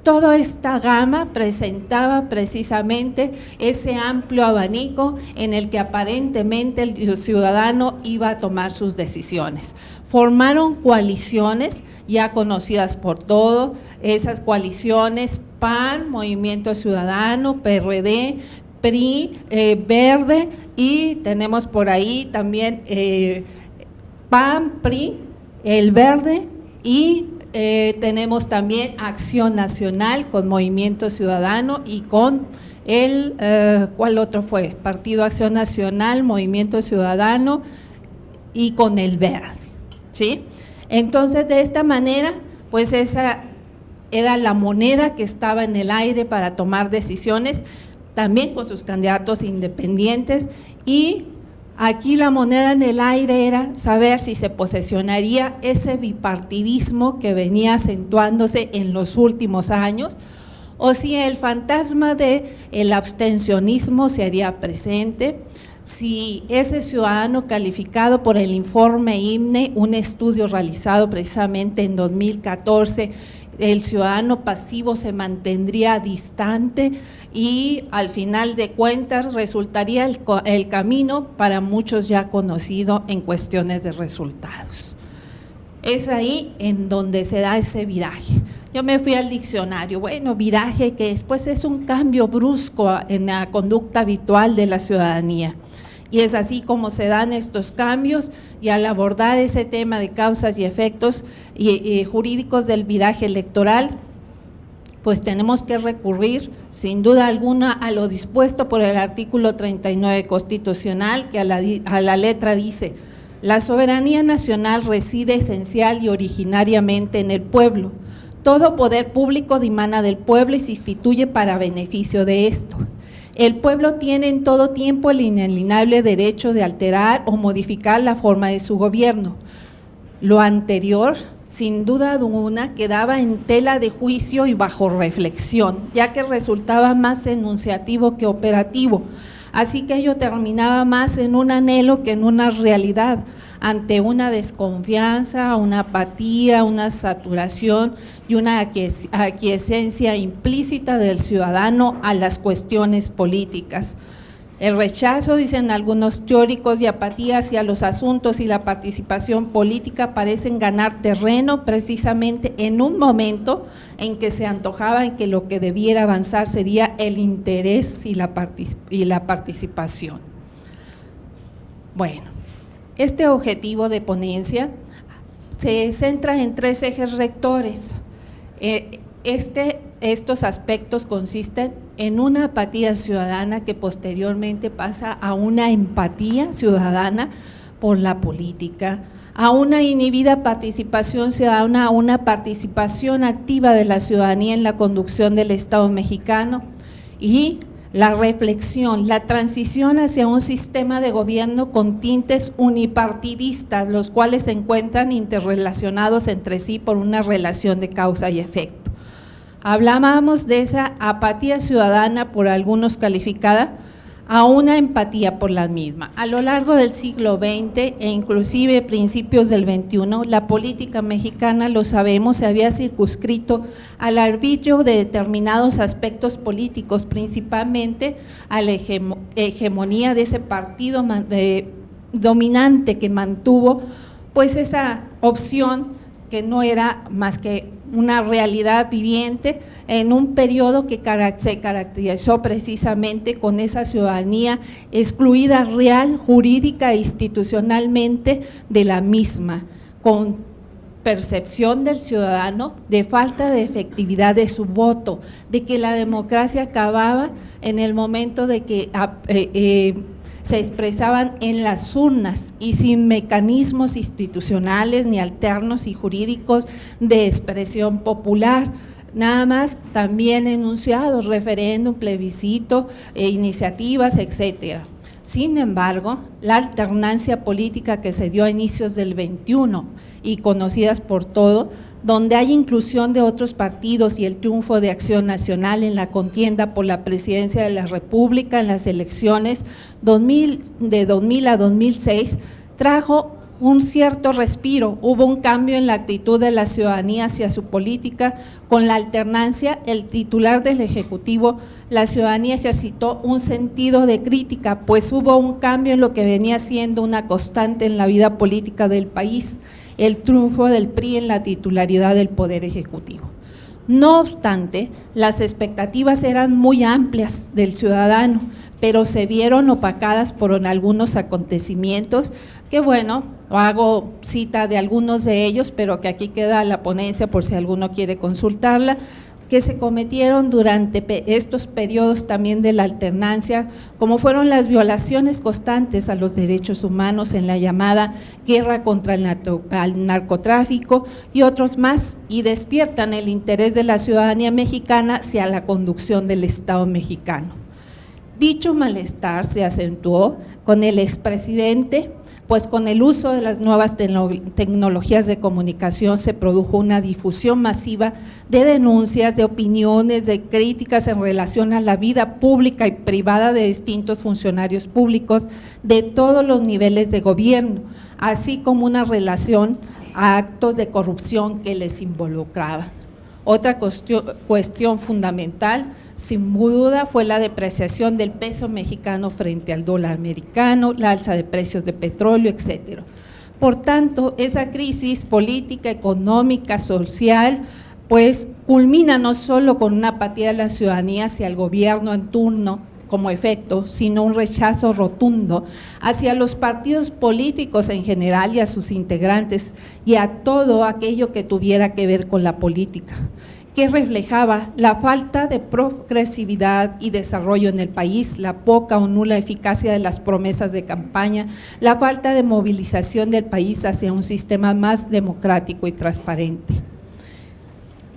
Toda esta gama presentaba precisamente ese amplio abanico en el que aparentemente el ciudadano iba a tomar sus decisiones. Formaron coaliciones ya conocidas por todo, esas coaliciones: PAN, Movimiento Ciudadano, PRD, PRI, Verde, y tenemos por ahí también PAN, PRI, el Verde, y tenemos también Acción Nacional con Movimiento Ciudadano y con el, ¿cuál otro fue? Partido Acción Nacional, Movimiento Ciudadano y con el Verde, ¿sí? Entonces, de esta manera, pues esa era la moneda que estaba en el aire para tomar decisiones, también con sus candidatos independientes, y aquí la moneda en el aire era saber si se posesionaría ese bipartidismo que venía acentuándose en los últimos años, o si el fantasma del abstencionismo se haría presente, si ese ciudadano calificado por el informe INE, un estudio realizado precisamente en 2014, el ciudadano pasivo se mantendría distante, y al final de cuentas resultaría el camino para muchos ya conocido en cuestiones de resultados. Es ahí en donde se da ese viraje. Yo me fui al diccionario, bueno, viraje, que después es un cambio brusco en la conducta habitual de la ciudadanía. Y es así como se dan estos cambios, y al abordar ese tema de causas y efectos y jurídicos del viraje electoral, pues tenemos que recurrir sin duda alguna a lo dispuesto por el artículo 39 constitucional, que a la letra dice: la soberanía nacional reside esencial y originariamente en el pueblo. Todo poder público dimana del pueblo y se instituye para beneficio de esto. El pueblo tiene en todo tiempo el inalienable derecho de alterar o modificar la forma de su gobierno. Lo anterior, sin duda alguna, quedaba en tela de juicio y bajo reflexión, ya que resultaba más enunciativo que operativo. Así que ello terminaba más en un anhelo que en una realidad, ante una desconfianza, una apatía, una saturación y una aquiescencia implícita del ciudadano a las cuestiones políticas. El rechazo, dicen algunos teóricos, y apatía hacia los asuntos y la participación política parecen ganar terreno precisamente en un momento en que se antojaba en que lo que debiera avanzar sería el interés y la participación. Bueno, este objetivo de ponencia se centra en 3 ejes rectores. Estos aspectos consisten en una apatía ciudadana que posteriormente pasa a una empatía ciudadana por la política, a una inhibida participación ciudadana, a una participación activa de la ciudadanía en la conducción del Estado mexicano, y la reflexión, la transición hacia un sistema de gobierno con tintes unipartidistas, los cuales se encuentran interrelacionados entre sí por una relación de causa y efecto. Hablábamos de esa apatía ciudadana, por algunos calificada, a una empatía por la misma. A lo largo del siglo XX e inclusive principios del XXI, la política mexicana, lo sabemos, se había circunscrito al arbitrio de determinados aspectos políticos, principalmente a la hegemonía de ese partido dominante que mantuvo pues esa opción que no era más que una realidad viviente en un periodo que se caracterizó precisamente con esa ciudadanía excluida real, jurídica e institucionalmente de la misma, con percepción del ciudadano de falta de efectividad de su voto, de que la democracia acababa en el momento de que se expresaban en las urnas y sin mecanismos institucionales ni alternos y jurídicos de expresión popular, nada más también enunciados, referéndum, plebiscito, iniciativas, etcétera. Sin embargo, la alternancia política que se dio a inicios del XXI y conocidas por todo, donde hay inclusión de otros partidos y el triunfo de Acción Nacional en la contienda por la presidencia de la República en las elecciones de 2000 a 2006, trajo un cierto respiro. Hubo un cambio en la actitud de la ciudadanía hacia su política. Con la alternancia, el titular del Ejecutivo, la ciudadanía ejercitó un sentido de crítica, pues hubo un cambio en lo que venía siendo una constante en la vida política del país, el triunfo del PRI en la titularidad del Poder Ejecutivo. No obstante, las expectativas eran muy amplias del ciudadano, pero se vieron opacadas por algunos acontecimientos que, bueno, hago cita de algunos de ellos, pero que aquí queda la ponencia por si alguno quiere consultarla, que se cometieron durante estos periodos también de la alternancia, como fueron las violaciones constantes a los derechos humanos en la llamada guerra contra el narcotráfico y otros más, y despiertan el interés de la ciudadanía mexicana hacia la conducción del Estado mexicano. Dicho malestar se acentuó con el expresidente, pues con el uso de las nuevas tecnologías de comunicación se produjo una difusión masiva de denuncias, de opiniones, de críticas en relación a la vida pública y privada de distintos funcionarios públicos de todos los niveles de gobierno, así como una relación a actos de corrupción que les involucraban. Otra cuestión fundamental, sin duda, fue la depreciación del peso mexicano frente al dólar americano, la alza de precios de petróleo, etcétera. Por tanto, esa crisis política, económica, social, pues culmina no solo con una apatía de la ciudadanía hacia el gobierno en turno como efecto, sino un rechazo rotundo hacia los partidos políticos en general y a sus integrantes y a todo aquello que tuviera que ver con la política, que reflejaba la falta de progresividad y desarrollo en el país, la poca o nula eficacia de las promesas de campaña, la falta de movilización del país hacia un sistema más democrático y transparente.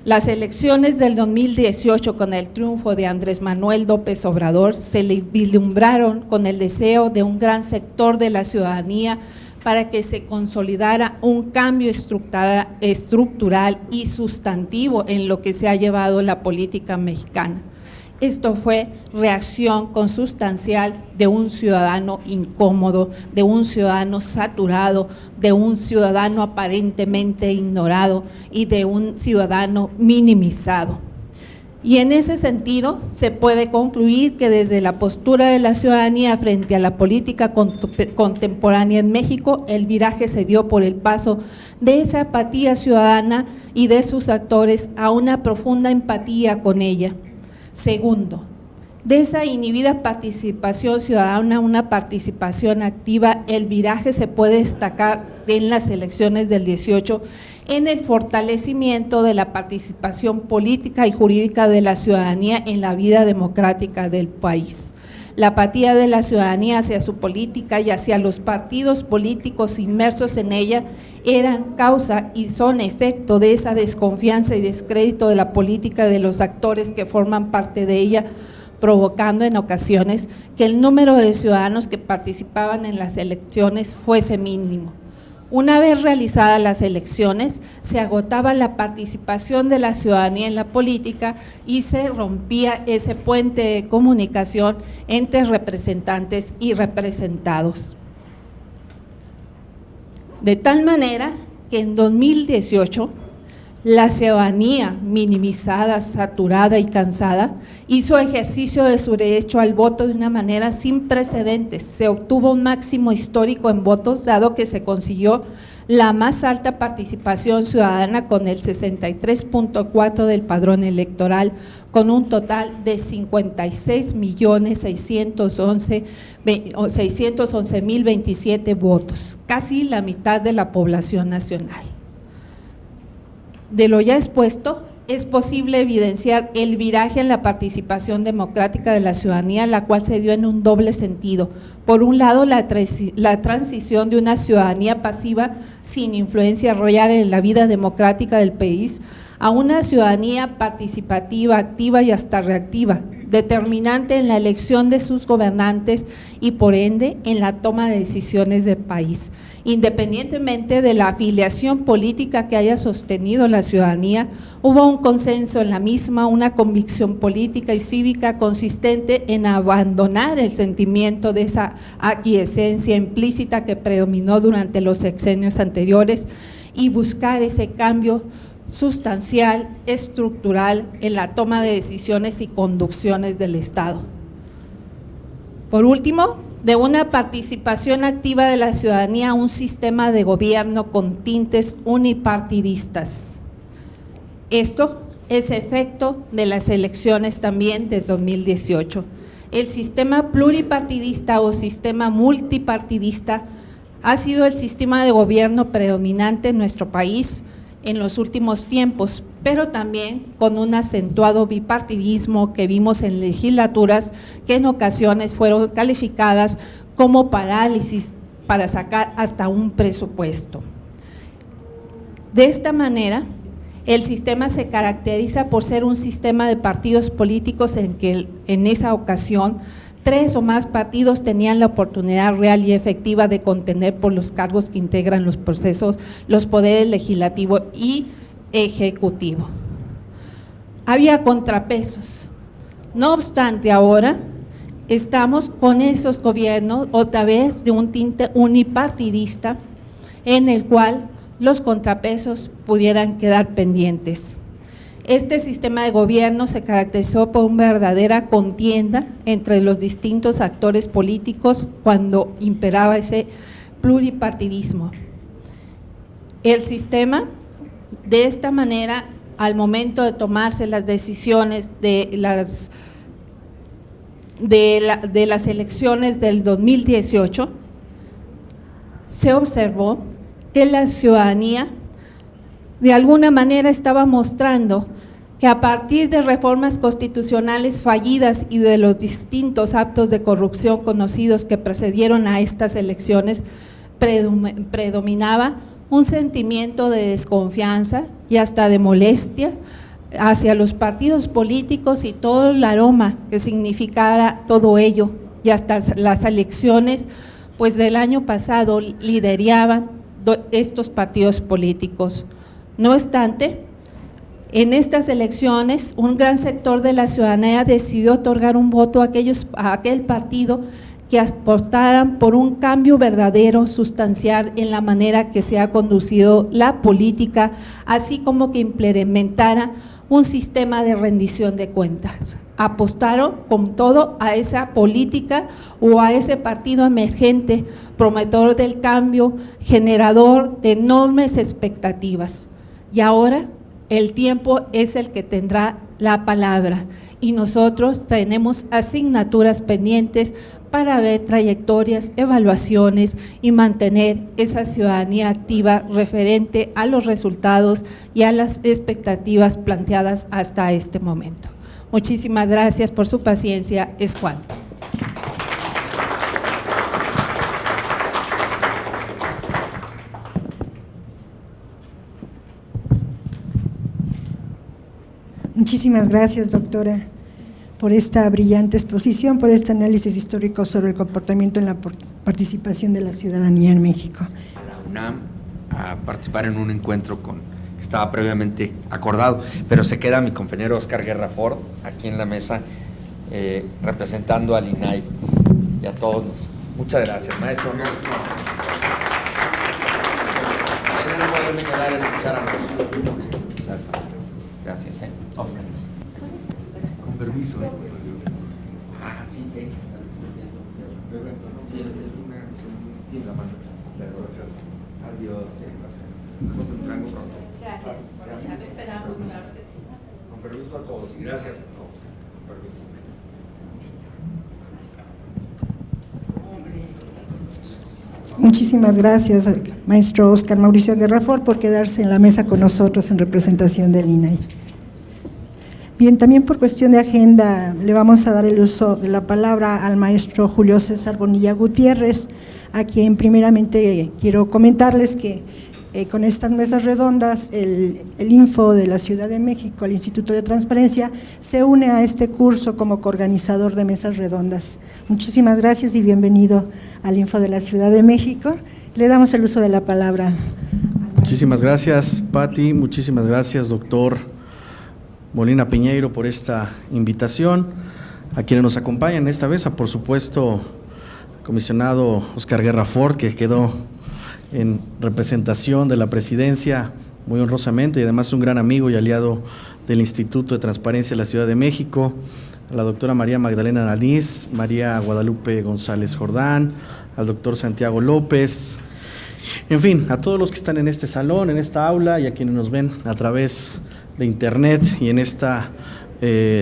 Las elecciones del 2018, con el triunfo de Andrés Manuel López Obrador, se le vislumbraron con el deseo de un gran sector de la ciudadanía para que se consolidara un cambio estructural y sustantivo en lo que se ha llevado la política mexicana. Esto fue reacción consustancial de un ciudadano incómodo, de un ciudadano saturado, de un ciudadano aparentemente ignorado y de un ciudadano minimizado. Y en ese sentido se puede concluir que desde la postura de la ciudadanía frente a la política contemporánea en México, el viraje se dio por el paso de esa apatía ciudadana y de sus actores a una profunda empatía con ella. Segundo, de esa inhibida participación ciudadana, una participación activa, el viraje se puede destacar en las elecciones del 18 en el fortalecimiento de la participación política y jurídica de la ciudadanía en la vida democrática del país. La apatía de la ciudadanía hacia su política y hacia los partidos políticos inmersos en ella eran causa y son efecto de esa desconfianza y descrédito de la política de los actores que forman parte de ella, provocando en ocasiones que el número de ciudadanos que participaban en las elecciones fuese mínimo. Una vez realizadas las elecciones, se agotaba la participación de la ciudadanía en la política y se rompía ese puente de comunicación entre representantes y representados. De tal manera que en 2018, la ciudadanía minimizada, saturada y cansada hizo ejercicio de su derecho al voto de una manera sin precedentes. Se obtuvo un máximo histórico en votos, dado que se consiguió la más alta participación ciudadana con el 63.4% del padrón electoral, con un total de 56.611.027 votos, casi la mitad de la población nacional. De lo ya expuesto, es posible evidenciar el viraje en la participación democrática de la ciudadanía, la cual se dio en un doble sentido. Por un lado, la transición de una ciudadanía pasiva sin influencia real en la vida democrática del país a una ciudadanía participativa, activa y hasta reactiva, determinante en la elección de sus gobernantes y por ende en la toma de decisiones del país. Independientemente de la afiliación política que haya sostenido la ciudadanía, hubo un consenso en la misma, una convicción política y cívica consistente en abandonar el sentimiento de esa aquiescencia implícita que predominó durante los sexenios anteriores y buscar ese cambio sustancial, estructural en la toma de decisiones y conducciones del Estado. Por último, de una participación activa de la ciudadanía a un sistema de gobierno con tintes unipartidistas. Esto es efecto de las elecciones también de 2018. El sistema pluripartidista o sistema multipartidista ha sido el sistema de gobierno predominante en nuestro país en los últimos tiempos, pero también con un acentuado bipartidismo que vimos en legislaturas que en ocasiones fueron calificadas como parálisis para sacar hasta un presupuesto. De esta manera, el sistema se caracteriza por ser un sistema de partidos políticos en que en esa ocasión 3 o más partidos tenían la oportunidad real y efectiva de contender por los cargos que integran los procesos, los poderes legislativo y ejecutivo. Había contrapesos. No obstante, ahora estamos con esos gobiernos otra vez de un tinte unipartidista en el cual los contrapesos pudieran quedar pendientes. Este sistema de gobierno se caracterizó por una verdadera contienda entre los distintos actores políticos cuando imperaba ese pluripartidismo. El sistema, de esta manera, al momento de tomarse las decisiones de las elecciones del 2018, se observó que la ciudadanía de alguna manera estaba mostrando que a partir de reformas constitucionales fallidas y de los distintos actos de corrupción conocidos que precedieron a estas elecciones, predominaba un sentimiento de desconfianza y hasta de molestia hacia los partidos políticos y todo el aroma que significara todo ello, y hasta las elecciones pues del año pasado lideraban estos partidos políticos. No obstante, En estas elecciones, un gran sector de la ciudadanía decidió otorgar un voto a aquel partido que apostaran por un cambio verdadero, sustancial en la manera que se ha conducido la política, así como que implementara un sistema de rendición de cuentas. Apostaron con todo a esa política o a ese partido emergente, promotor del cambio, generador de enormes expectativas. Y ahora el tiempo es el que tendrá la palabra y nosotros tenemos asignaturas pendientes para ver trayectorias, evaluaciones y mantener esa ciudadanía activa referente a los resultados y a las expectativas planteadas hasta este momento. Muchísimas gracias por su paciencia. Es cuanto. Muchísimas gracias, doctora, por esta brillante exposición, por este análisis histórico sobre el comportamiento en la participación de la ciudadanía en México. A la UNAM a participar en un encuentro que estaba previamente acordado, pero se queda mi compañero Oscar Guerra Ford aquí en la mesa representando al INAI y a todos. Muchas gracias, maestro. No puedo quedar a escuchar a gracias. Gracias, Oscar. Con permiso, Ah, sí, sí. Sí, la mano. Adiós. Estamos entrando pronto. Gracias. Esperamos, claro que sí. Con permiso a todos y gracias a todos. Con permiso. Muchísimas gracias, maestro Oscar Mauricio Guerra Ford, por quedarse en la mesa con nosotros en representación del INAI. Bien, también por cuestión de agenda le vamos a dar el uso de la palabra al maestro Julio César Bonilla Gutiérrez, a quien primeramente quiero comentarles que con estas mesas redondas, el Info de la Ciudad de México, el Instituto de Transparencia, se une a este curso como coorganizador de mesas redondas. Muchísimas gracias y bienvenido al Info de la Ciudad de México. Le damos el uso de la palabra. Muchísimas gracias, Pati, muchísimas gracias, doctor Molina Piñeiro, por esta invitación. A quienes nos acompañan esta vez, por supuesto, comisionado Oscar Guerra Ford, que quedó en representación de la presidencia muy honrosamente y además un gran amigo y aliado del Instituto de Transparencia de la Ciudad de México, a la doctora María Magdalena Naliz, María Guadalupe González Jordán, al doctor Santiago López, en fin, a todos los que están en este salón, en esta aula y a quienes nos ven a través de internet y en esta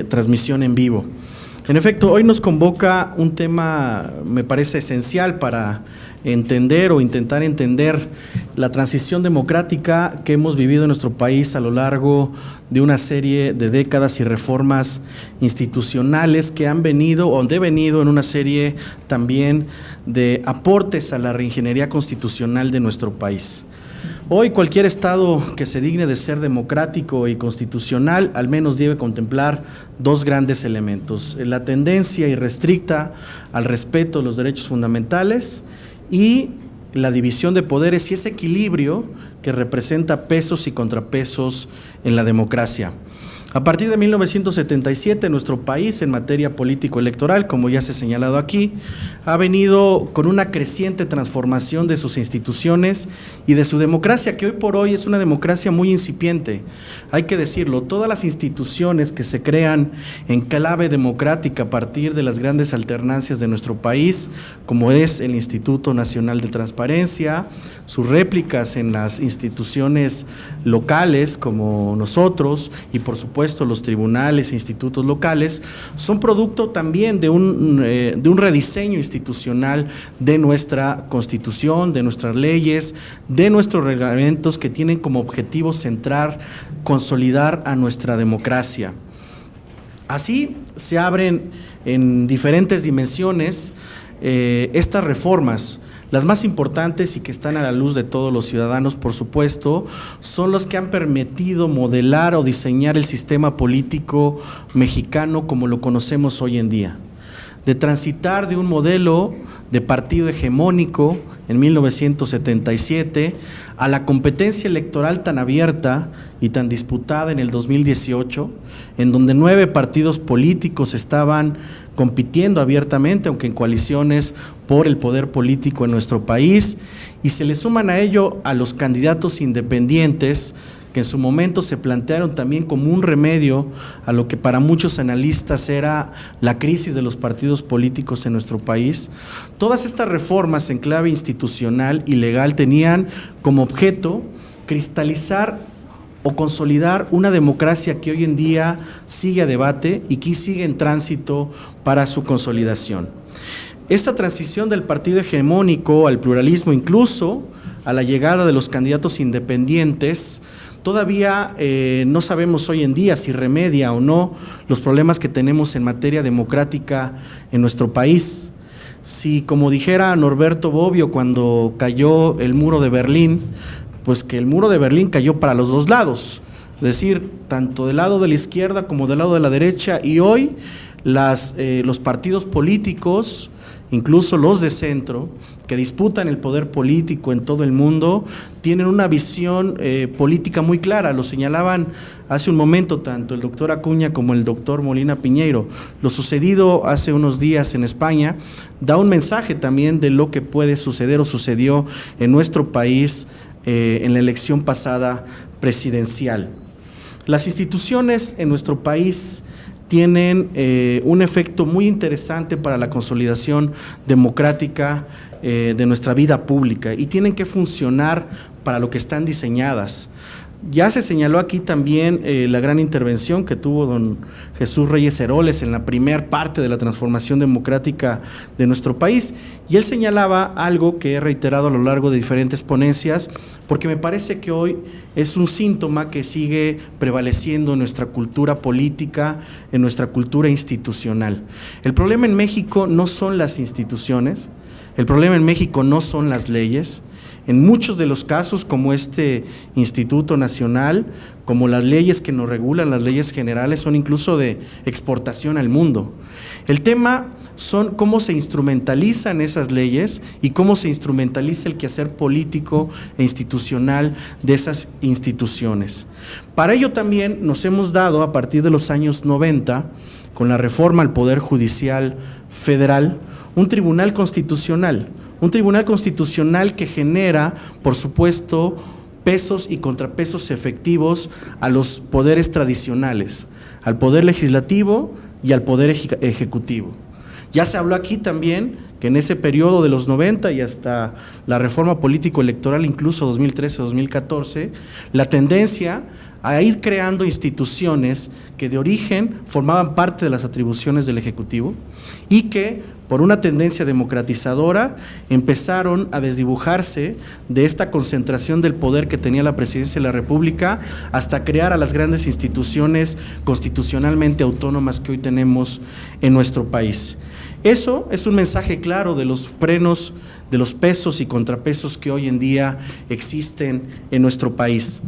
transmisión en vivo. En efecto, hoy nos convoca un tema, me parece esencial para entender o intentar entender la transición democrática que hemos vivido en nuestro país a lo largo de una serie de décadas y reformas institucionales que han venido o han devenido en una serie también de aportes a la reingeniería constitucional de nuestro país. Hoy cualquier Estado que se digne de ser democrático y constitucional al menos debe contemplar dos grandes elementos: la tendencia irrestricta al respeto de los derechos fundamentales y la división de poderes y ese equilibrio que representa pesos y contrapesos en la democracia. A partir de 1977, nuestro país en materia político-electoral, como ya se ha señalado aquí, ha venido con una creciente transformación de sus instituciones y de su democracia, que hoy por hoy es una democracia muy incipiente. Hay que decirlo, todas las instituciones que se crean en clave democrática a partir de las grandes alternancias de nuestro país, como es el Instituto Nacional de Transparencia, sus réplicas en las instituciones locales como nosotros y por supuesto los tribunales e institutos locales, son producto también de un rediseño institucional de nuestra Constitución, de nuestras leyes, de nuestros reglamentos que tienen como objetivo centrar, consolidar a nuestra democracia. Así se abren en diferentes dimensiones estas reformas. Las más importantes y que están a la luz de todos los ciudadanos, por supuesto, son los que han permitido modelar o diseñar el sistema político mexicano como lo conocemos hoy en día. de transitar de un modelo de partido hegemónico en 1977 a la competencia electoral tan abierta y tan disputada en el 2018, en donde 9 partidos políticos estaban compitiendo abiertamente, aunque en coaliciones, por el poder político en nuestro país, y se le suman a ello a los candidatos independientes que en su momento se plantearon también como un remedio a lo que para muchos analistas era la crisis de los partidos políticos en nuestro país. Todas estas reformas en clave institucional y legal tenían como objeto cristalizar o consolidar una democracia que hoy en día sigue a debate y que sigue en tránsito para su consolidación. Esta transición del partido hegemónico al pluralismo, incluso a la llegada de los candidatos independientes, todavía no sabemos hoy en día si remedia o no los problemas que tenemos en materia democrática en nuestro país. Si, como dijera Norberto Bobbio cuando cayó el muro de Berlín, pues que el muro de Berlín cayó para los dos lados, es decir, tanto del lado de la izquierda como del lado de la derecha, y hoy los partidos políticos, incluso los de centro, que disputan el poder político en todo el mundo, tienen una visión política muy clara. Lo señalaban hace un momento tanto el doctor Acuña como el doctor Molina Piñeiro. Lo sucedido hace unos días en España da un mensaje también de lo que puede suceder o sucedió en nuestro país en la elección pasada presidencial. Las instituciones en nuestro país tienen un efecto muy interesante para la consolidación democrática de nuestra vida pública y tienen que funcionar para lo que están diseñadas. Ya se señaló aquí también la gran intervención que tuvo don Jesús Reyes Heroles en la primera parte de la transformación democrática de nuestro país, y él señalaba algo que he reiterado a lo largo de diferentes ponencias, porque me parece que hoy es un síntoma que sigue prevaleciendo en nuestra cultura política, en nuestra cultura institucional. El problema en México no son las instituciones, el problema en México no son las leyes. En muchos de los casos, como este Instituto Nacional, como las leyes que nos regulan, las leyes generales, son incluso de exportación al mundo. El tema son cómo se instrumentalizan esas leyes y cómo se instrumentaliza el quehacer político e institucional de esas instituciones. Para ello también nos hemos dado, a partir de los años 90, con la reforma al Poder Judicial Federal, un tribunal constitucional. Un tribunal constitucional que genera, por supuesto, pesos y contrapesos efectivos a los poderes tradicionales, al poder legislativo y al poder ejecutivo. Ya se habló aquí también que en ese periodo de los 90 y hasta la reforma político-electoral, incluso 2013-2014, la tendencia a ir creando instituciones que de origen formaban parte de las atribuciones del Ejecutivo y que, por una tendencia democratizadora, empezaron a desdibujarse de esta concentración del poder que tenía la Presidencia de la República hasta crear a las grandes instituciones constitucionalmente autónomas que hoy tenemos en nuestro país. Eso es un mensaje claro de los frenos, de los pesos y contrapesos que hoy en día existen en nuestro país.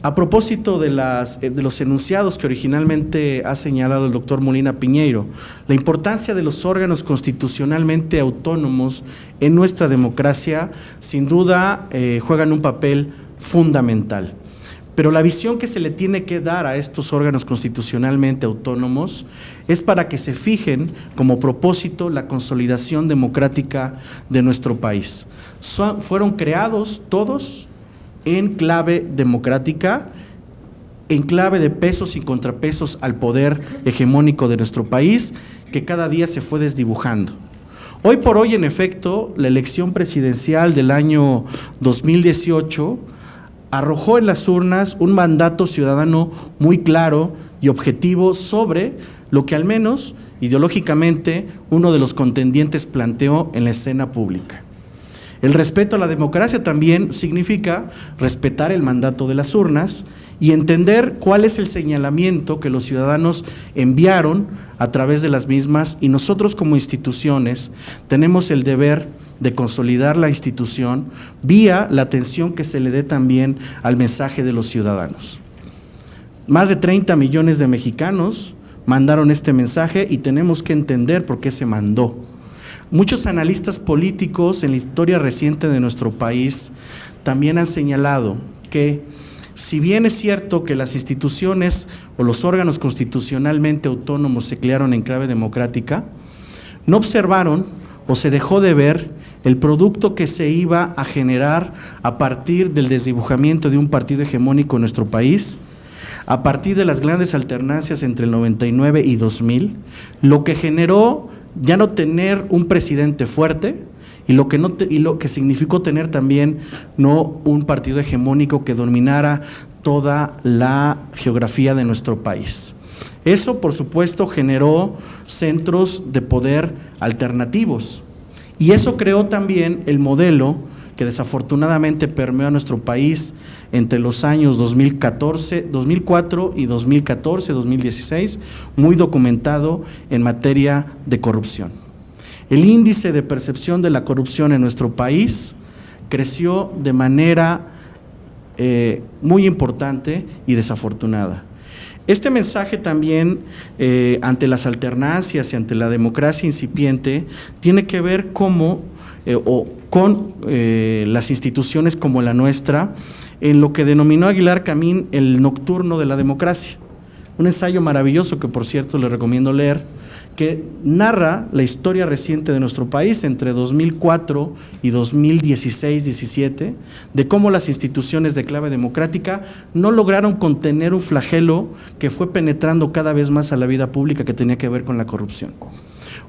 A propósito de los enunciados que originalmente ha señalado el doctor Molina Piñeiro, la importancia de los órganos constitucionalmente autónomos en nuestra democracia, sin duda, juegan un papel fundamental. Pero la visión que se le tiene que dar a estos órganos constitucionalmente autónomos es para que se fijen como propósito la consolidación democrática de nuestro país. Fueron creados todos en clave democrática, en clave de pesos y contrapesos al poder hegemónico de nuestro país, que cada día se fue desdibujando. Hoy por hoy, en efecto, la elección presidencial del año 2018 arrojó en las urnas un mandato ciudadano muy claro y objetivo sobre lo que al menos ideológicamente uno de los contendientes planteó en la escena pública. El respeto a la democracia también significa respetar el mandato de las urnas y entender cuál es el señalamiento que los ciudadanos enviaron a través de las mismas, y nosotros como instituciones tenemos el deber de consolidar la institución vía la atención que se le dé también al mensaje de los ciudadanos. Más de 30 millones de mexicanos mandaron este mensaje y tenemos que entender por qué se mandó. Muchos analistas políticos en la historia reciente de nuestro país también han señalado que, si bien es cierto que las instituciones o los órganos constitucionalmente autónomos se crearon en clave democrática, no observaron o se dejó de ver el producto que se iba a generar a partir del desdibujamiento de un partido hegemónico en nuestro país, a partir de las grandes alternancias entre el 99 y 2000, lo que generó ya no tener un presidente fuerte y lo que significó tener también no un partido hegemónico que dominara toda la geografía de nuestro país. Eso, por supuesto, generó centros de poder alternativos y eso creó también el modelo que desafortunadamente permeó a nuestro país entre los años 2004 y 2014-2016, muy documentado en materia de corrupción. El índice de percepción de la corrupción en nuestro país creció de manera muy importante y desafortunada. Este mensaje también, ante las alternancias y ante la democracia incipiente, tiene que ver con las instituciones como la nuestra, en lo que denominó Aguilar Camín el nocturno de la democracia. Un ensayo maravilloso que, por cierto, le recomiendo leer, que narra la historia reciente de nuestro país entre 2004 y 2016-17, de cómo las instituciones de clave democrática no lograron contener un flagelo que fue penetrando cada vez más a la vida pública, que tenía que ver con la corrupción.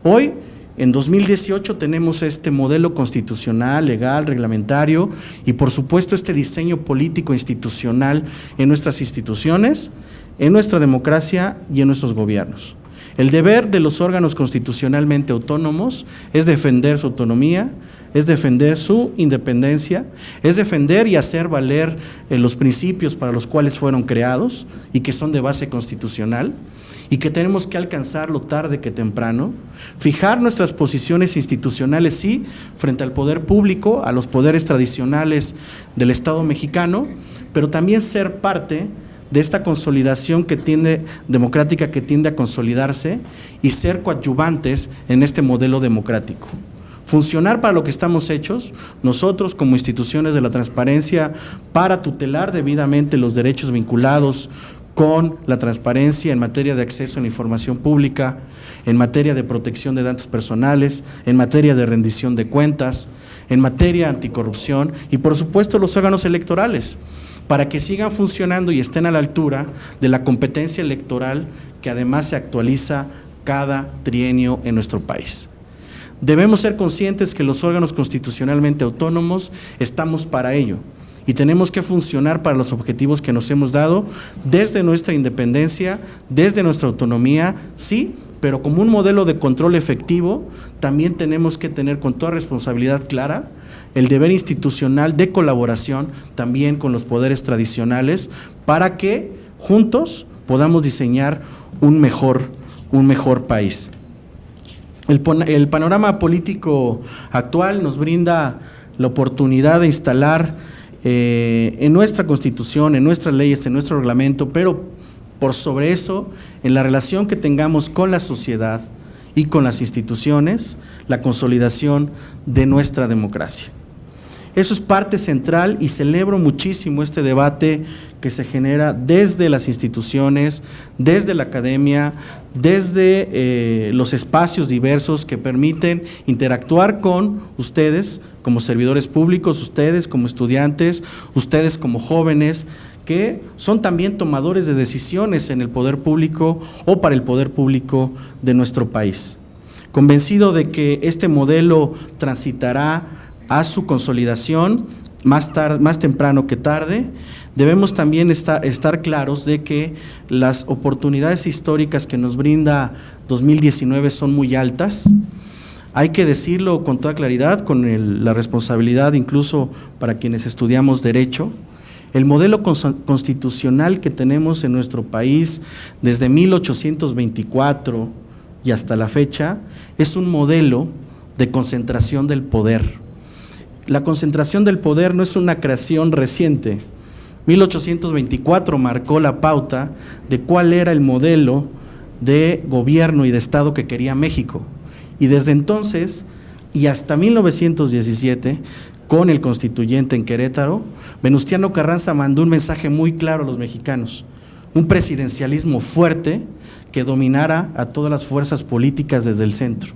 Hoy, en 2018, tenemos este modelo constitucional, legal, reglamentario y, por supuesto, este diseño político institucional en nuestras instituciones, en nuestra democracia y en nuestros gobiernos. El deber de los órganos constitucionalmente autónomos es defender su autonomía, es defender su independencia, es defender y hacer valer los principios para los cuales fueron creados y que son de base constitucional, y que tenemos que alcanzarlo tarde que temprano, fijar nuestras posiciones institucionales, sí, frente al poder público, a los poderes tradicionales del Estado mexicano, pero también ser parte de esta consolidación democrática que tiende a consolidarse y ser coadyuvantes en este modelo democrático. Funcionar para lo que estamos hechos, nosotros como instituciones de la transparencia, para tutelar debidamente los derechos vinculados con la transparencia en materia de acceso a la información pública, en materia de protección de datos personales, en materia de rendición de cuentas, en materia anticorrupción y, por supuesto, los órganos electorales, para que sigan funcionando y estén a la altura de la competencia electoral que además se actualiza cada trienio en nuestro país. Debemos ser conscientes que los órganos constitucionalmente autónomos estamos para ello y tenemos que funcionar para los objetivos que nos hemos dado desde nuestra independencia, desde nuestra autonomía, sí, pero como un modelo de control efectivo, también tenemos que tener con toda responsabilidad clara el deber institucional de colaboración también con los poderes tradicionales para que juntos podamos diseñar un mejor país. El panorama político actual nos brinda la oportunidad de instalar en nuestra Constitución, en nuestras leyes, en nuestro reglamento, pero por sobre eso, en la relación que tengamos con la sociedad y con las instituciones, la consolidación de nuestra democracia. Eso es parte central y celebro muchísimo este debate que se genera desde las instituciones, desde la academia, desde los espacios diversos que permiten interactuar con ustedes como servidores públicos, ustedes como estudiantes, ustedes como jóvenes, que son también tomadores de decisiones en el poder público o para el poder público de nuestro país. Convencido de que este modelo transitará a su consolidación más temprano que tarde, debemos también estar claros de que las oportunidades históricas que nos brinda 2019 son muy altas. Hay que decirlo con toda claridad, con la responsabilidad incluso para quienes estudiamos Derecho. El modelo constitucional que tenemos en nuestro país desde 1824 y hasta la fecha es un modelo de concentración del poder. La concentración del poder no es una creación reciente. 1824 marcó la pauta de cuál era el modelo de gobierno y de Estado que quería México. Y desde entonces y hasta 1917, con el constituyente en Querétaro, Venustiano Carranza mandó un mensaje muy claro a los mexicanos: un presidencialismo fuerte que dominara a todas las fuerzas políticas desde el centro.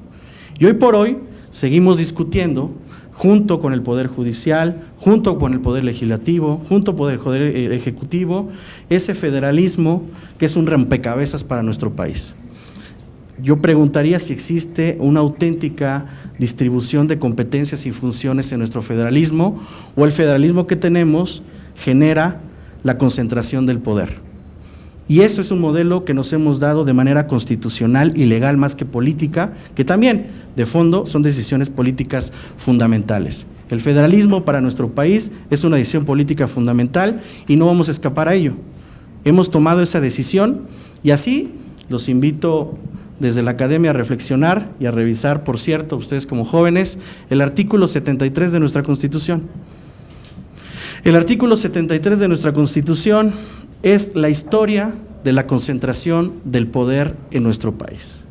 Y hoy por hoy seguimos discutiendo, junto con el Poder Judicial, junto con el Poder Legislativo, junto con el Poder Ejecutivo, ese federalismo que es un rompecabezas para nuestro país. Yo preguntaría si existe una auténtica distribución de competencias y funciones en nuestro federalismo, o el federalismo que tenemos genera la concentración del poder. Y eso es un modelo que nos hemos dado de manera constitucional y legal más que política, que también, de fondo, son decisiones políticas fundamentales. El federalismo para nuestro país es una decisión política fundamental y no vamos a escapar a ello. Hemos tomado esa decisión y así los invito desde la academia a reflexionar y a revisar, por cierto, ustedes como jóvenes, el artículo 73 de nuestra Constitución. El artículo 73 de nuestra Constitución es la historia de la concentración del poder en nuestro país.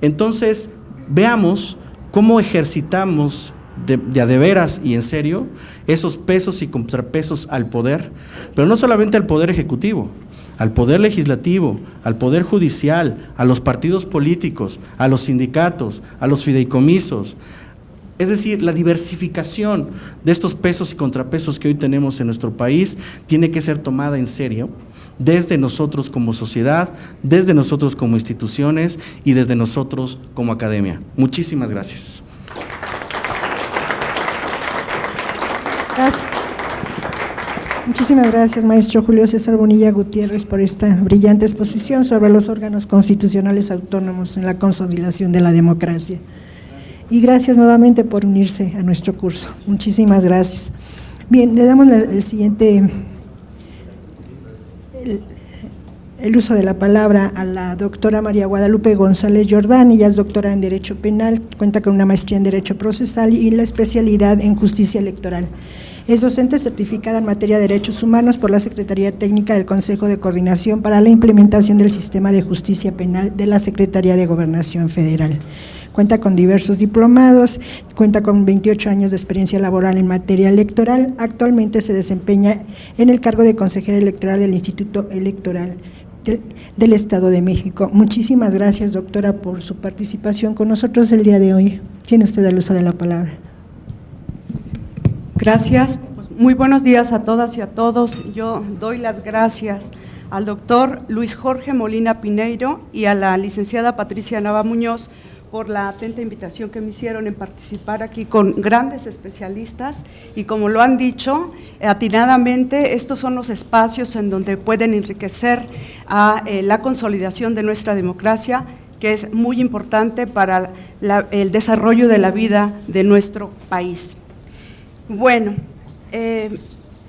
Entonces, veamos cómo ejercitamos de a de veras y en serio esos pesos y contrapesos al poder, pero no solamente al poder ejecutivo, al poder legislativo, al poder judicial, a los partidos políticos, a los sindicatos, a los fideicomisos. Es decir, la diversificación de estos pesos y contrapesos que hoy tenemos en nuestro país tiene que ser tomada en serio desde nosotros como sociedad, desde nosotros como instituciones y desde nosotros como academia. Muchísimas gracias. Gracias. Muchísimas gracias, maestro Julio César Bonilla Gutiérrez, por esta brillante exposición sobre los órganos constitucionales autónomos en la consolidación de la democracia. Y gracias nuevamente por unirse a nuestro curso. Muchísimas gracias. Bien, le damos el siguiente, el uso de la palabra a la doctora María Guadalupe González Jordán. Ella es doctora en Derecho Penal, cuenta con una maestría en Derecho Procesal y la especialidad en Justicia Electoral. Es docente certificada en materia de derechos humanos por la Secretaría Técnica del Consejo de Coordinación para la Implementación del Sistema de Justicia Penal de la Secretaría de Gobernación Federal. Cuenta con diversos diplomados, cuenta con 28 años de experiencia laboral en materia electoral. Actualmente se desempeña en el cargo de consejera electoral del Instituto Electoral del Estado de México. Muchísimas gracias, doctora, por su participación con nosotros el día de hoy. Tiene usted el uso de la palabra. Gracias. Pues muy buenos días a todas y a todos. Yo doy las gracias al doctor Luis Jorge Molina Piñeiro y a la licenciada Patricia Nava Muñoz por la atenta invitación que me hicieron en participar aquí con grandes especialistas y, como lo han dicho atinadamente, estos son los espacios en donde pueden enriquecer a la consolidación de nuestra democracia, que es muy importante para el desarrollo de la vida de nuestro país. Bueno,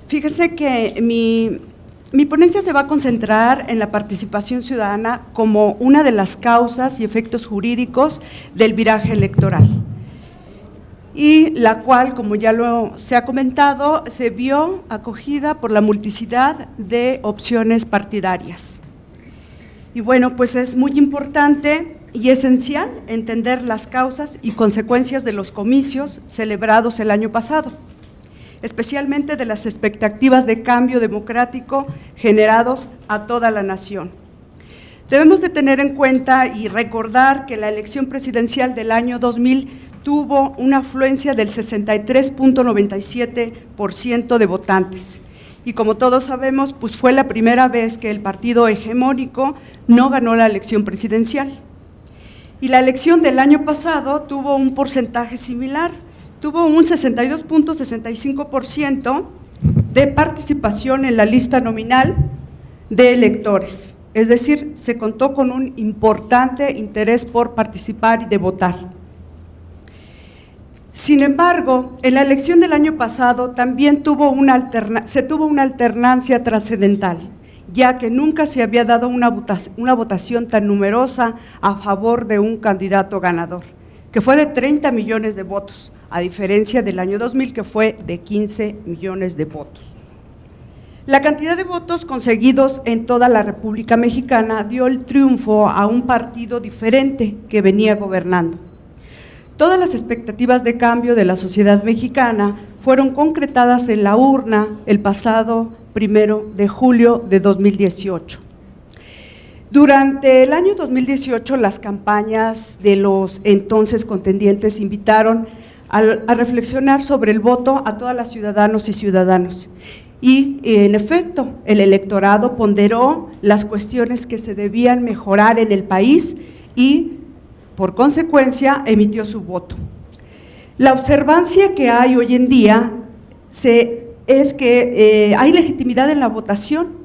fíjense que mi ponencia se va a concentrar en la participación ciudadana como una de las causas y efectos jurídicos del viraje electoral, y la cual, como ya se ha comentado, se vio acogida por la multiplicidad de opciones partidarias. Y bueno, pues es muy importante y esencial entender las causas y consecuencias de los comicios celebrados el año pasado, especialmente de las expectativas de cambio democrático generados a toda la nación. Debemos de tener en cuenta y recordar que la elección presidencial del año 2000 tuvo una afluencia del 63.97% de votantes. Y como todos sabemos, pues fue la primera vez que el partido hegemónico no ganó la elección presidencial. Y la elección del año pasado tuvo un porcentaje similar, tuvo un 62.65% de participación en la lista nominal de electores, es decir, se contó con un importante interés por participar y de votar. Sin embargo, en la elección del año pasado también se tuvo una alternancia trascendental, ya que nunca se había dado una votación tan numerosa a favor de un candidato ganador, que fue de 30 millones de votos, a diferencia del año 2000, que fue de 15 millones de votos. La cantidad de votos conseguidos en toda la República Mexicana dio el triunfo a un partido diferente que venía gobernando. Todas las expectativas de cambio de la sociedad mexicana fueron concretadas en la urna el pasado 1 de julio de 2018. Durante el año 2018, las campañas de los entonces contendientes invitaron a reflexionar sobre el voto a todas las ciudadanos y ciudadanos. Y, en efecto, el electorado ponderó las cuestiones que se debían mejorar en el país y, por consecuencia, emitió su voto. La observancia que hay hoy en día es que hay legitimidad en la votación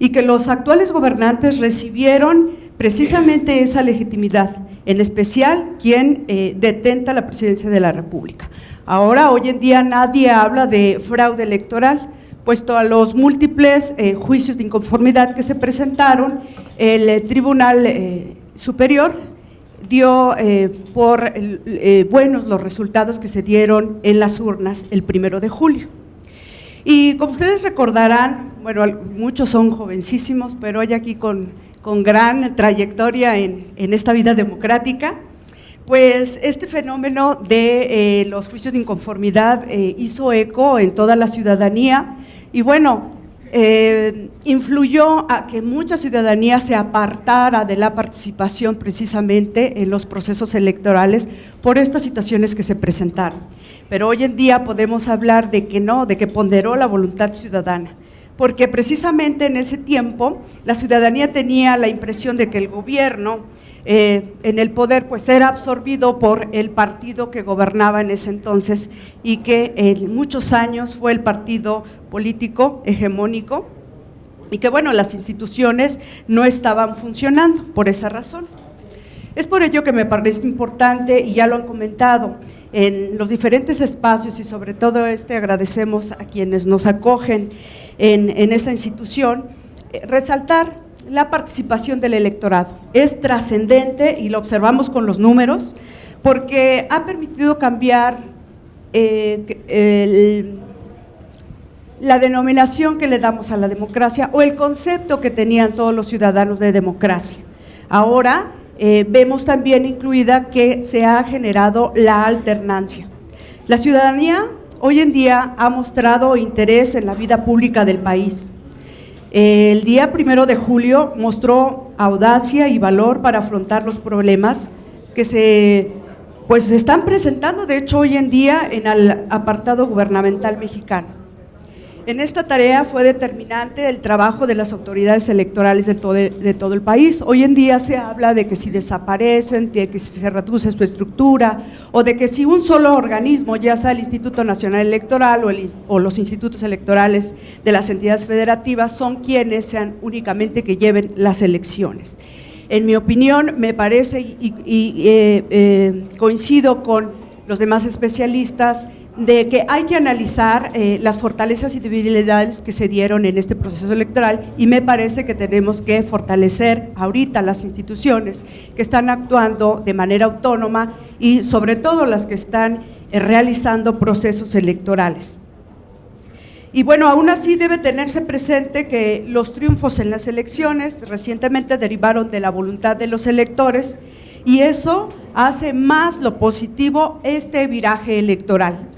y que los actuales gobernantes recibieron precisamente esa legitimidad, en especial quien detenta la presidencia de la República. Ahora, hoy en día, nadie habla de fraude electoral, puesto a los múltiples juicios de inconformidad que se presentaron, el Tribunal Superior dio por buenos los resultados que se dieron en las urnas el 1 de julio. Y como ustedes recordarán, bueno, muchos son jovencísimos, pero hay aquí con gran trayectoria en esta vida democrática, pues este fenómeno de los juicios de inconformidad hizo eco en toda la ciudadanía y bueno, influyó a que mucha ciudadanía se apartara de la participación precisamente en los procesos electorales por estas situaciones que se presentaron. Pero hoy en día podemos hablar de que no, de que ponderó la voluntad ciudadana, porque precisamente en ese tiempo la ciudadanía tenía la impresión de que el gobierno en el poder pues era absorbido por el partido que gobernaba en ese entonces y que en muchos años fue el partido político hegemónico y que bueno, las instituciones no estaban funcionando por esa razón. Es por ello que me parece importante, y ya lo han comentado, en los diferentes espacios y sobre todo agradecemos a quienes nos acogen en esta institución, resaltar la participación del electorado. Es trascendente y lo observamos con los números porque ha permitido cambiar la denominación que le damos a la democracia o el concepto que tenían todos los ciudadanos de democracia. Ahora vemos también incluida que se ha generado la alternancia. La ciudadanía hoy en día ha mostrado interés en la vida pública del país. El día 1 de julio mostró audacia y valor para afrontar los problemas que se están presentando, de hecho, hoy en día en el apartado gubernamental mexicano. En esta tarea fue determinante el trabajo de las autoridades electorales de todo el país. Hoy en día se habla de que si desaparecen, de que si se reduce su estructura o de que si un solo organismo, ya sea el Instituto Nacional Electoral o los institutos electorales de las entidades federativas, son quienes sean únicamente que lleven las elecciones. En mi opinión, me parece y coincido con los demás especialistas de que hay que analizar las fortalezas y debilidades que se dieron en este proceso electoral y me parece que tenemos que fortalecer ahorita las instituciones que están actuando de manera autónoma y sobre todo las que están realizando procesos electorales. Y bueno, aún así debe tenerse presente que los triunfos en las elecciones recientemente derivaron de la voluntad de los electores y eso hace más lo positivo este viraje electoral.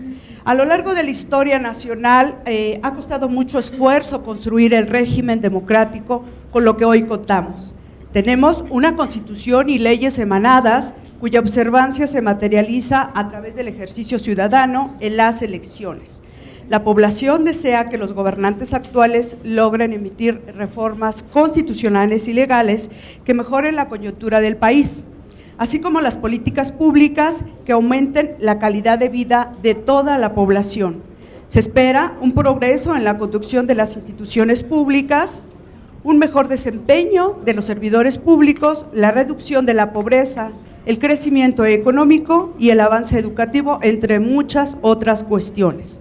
A lo largo de la historia nacional ha costado mucho esfuerzo construir el régimen democrático con lo que hoy contamos. Tenemos una constitución y leyes emanadas cuya observancia se materializa a través del ejercicio ciudadano en las elecciones. La población desea que los gobernantes actuales logren emitir reformas constitucionales y legales que mejoren la coyuntura del país, así como las políticas públicas que aumenten la calidad de vida de toda la población. Se espera un progreso en la conducción de las instituciones públicas, un mejor desempeño de los servidores públicos, la reducción de la pobreza, el crecimiento económico y el avance educativo, entre muchas otras cuestiones.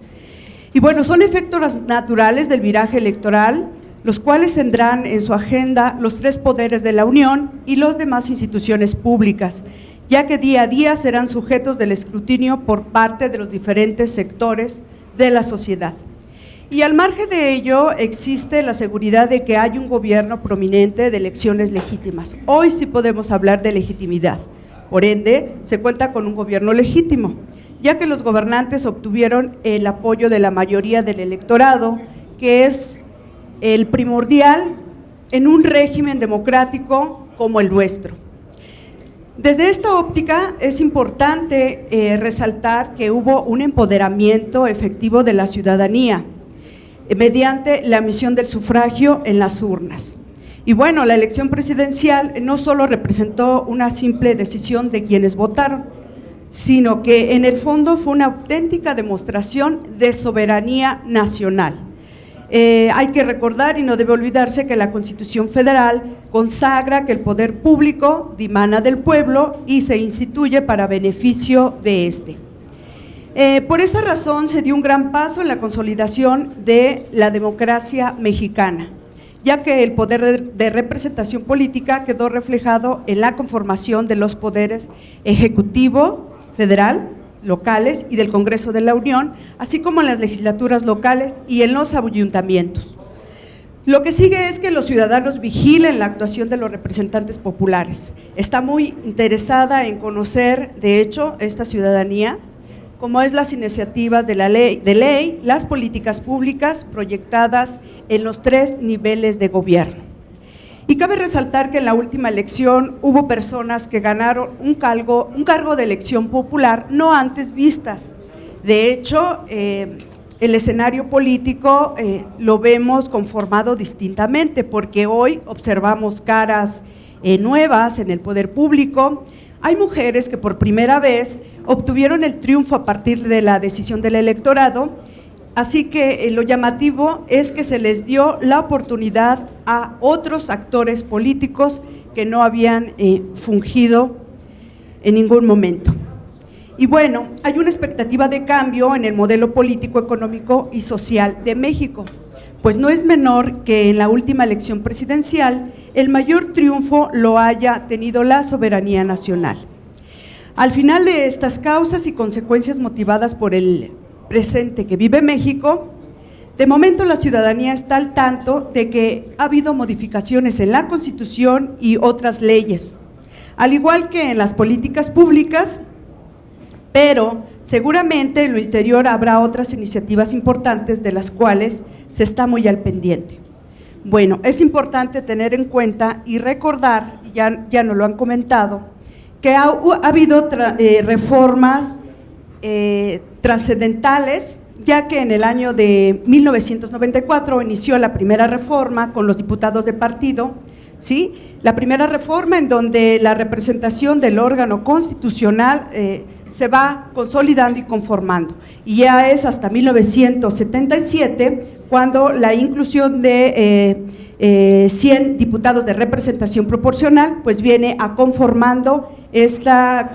Y bueno, son efectos naturales del viraje electoral, los cuales tendrán en su agenda los tres poderes de la Unión y las demás instituciones públicas, ya que día a día serán sujetos del escrutinio por parte de los diferentes sectores de la sociedad. Y al margen de ello, existe la seguridad de que hay un gobierno prominente de elecciones legítimas. Hoy sí podemos hablar de legitimidad. Por ende, se cuenta con un gobierno legítimo, ya que los gobernantes obtuvieron el apoyo de la mayoría del electorado, que es el primordial en un régimen democrático como el nuestro. Desde esta óptica es importante resaltar que hubo un empoderamiento efectivo de la ciudadanía mediante la emisión del sufragio en las urnas. Y bueno, la elección presidencial no solo representó una simple decisión de quienes votaron, sino que en el fondo fue una auténtica demostración de soberanía nacional. Hay que recordar y no debe olvidarse que la Constitución Federal consagra que el poder público dimana del pueblo y se instituye para beneficio de éste. Por esa razón se dio un gran paso en la consolidación de la democracia mexicana, ya que el poder de representación política quedó reflejado en la conformación de los poderes ejecutivo, federal, locales y del Congreso de la Unión, así como en las legislaturas locales y en los ayuntamientos. Lo que sigue es que los ciudadanos vigilen la actuación de los representantes populares. Está muy interesada en conocer, de hecho, esta ciudadanía, como es las iniciativas de la ley, las políticas públicas proyectadas en los 3 niveles de gobierno. Y cabe resaltar que en la última elección hubo personas que ganaron un cargo de elección popular no antes vistas. De hecho, el escenario político lo vemos conformado distintamente, porque hoy observamos caras nuevas en el poder público. Hay mujeres que por primera vez obtuvieron el triunfo a partir de la decisión del electorado, así que lo llamativo es que se les dio la oportunidad a otros actores políticos que no habían fungido en ningún momento. Y bueno, hay una expectativa de cambio en el modelo político, económico y social de México, pues no es menor que en la última elección presidencial el mayor triunfo lo haya tenido la soberanía nacional. Al final de estas causas y consecuencias motivadas por el presente que vive México, de momento la ciudadanía está al tanto de que ha habido modificaciones en la Constitución y otras leyes, al igual que en las políticas públicas, pero seguramente en lo interior habrá otras iniciativas importantes de las cuales se está muy al pendiente. Bueno, es importante tener en cuenta y recordar, ya nos lo han comentado, que ha habido reformas trascendentales, ya que en el año de 1994 inició la primera reforma con los diputados de partido, ¿sí? La primera reforma en donde la representación del órgano constitucional se va consolidando y conformando, y ya es hasta 1977 cuando la inclusión de 100 diputados de representación proporcional pues viene a conformando esta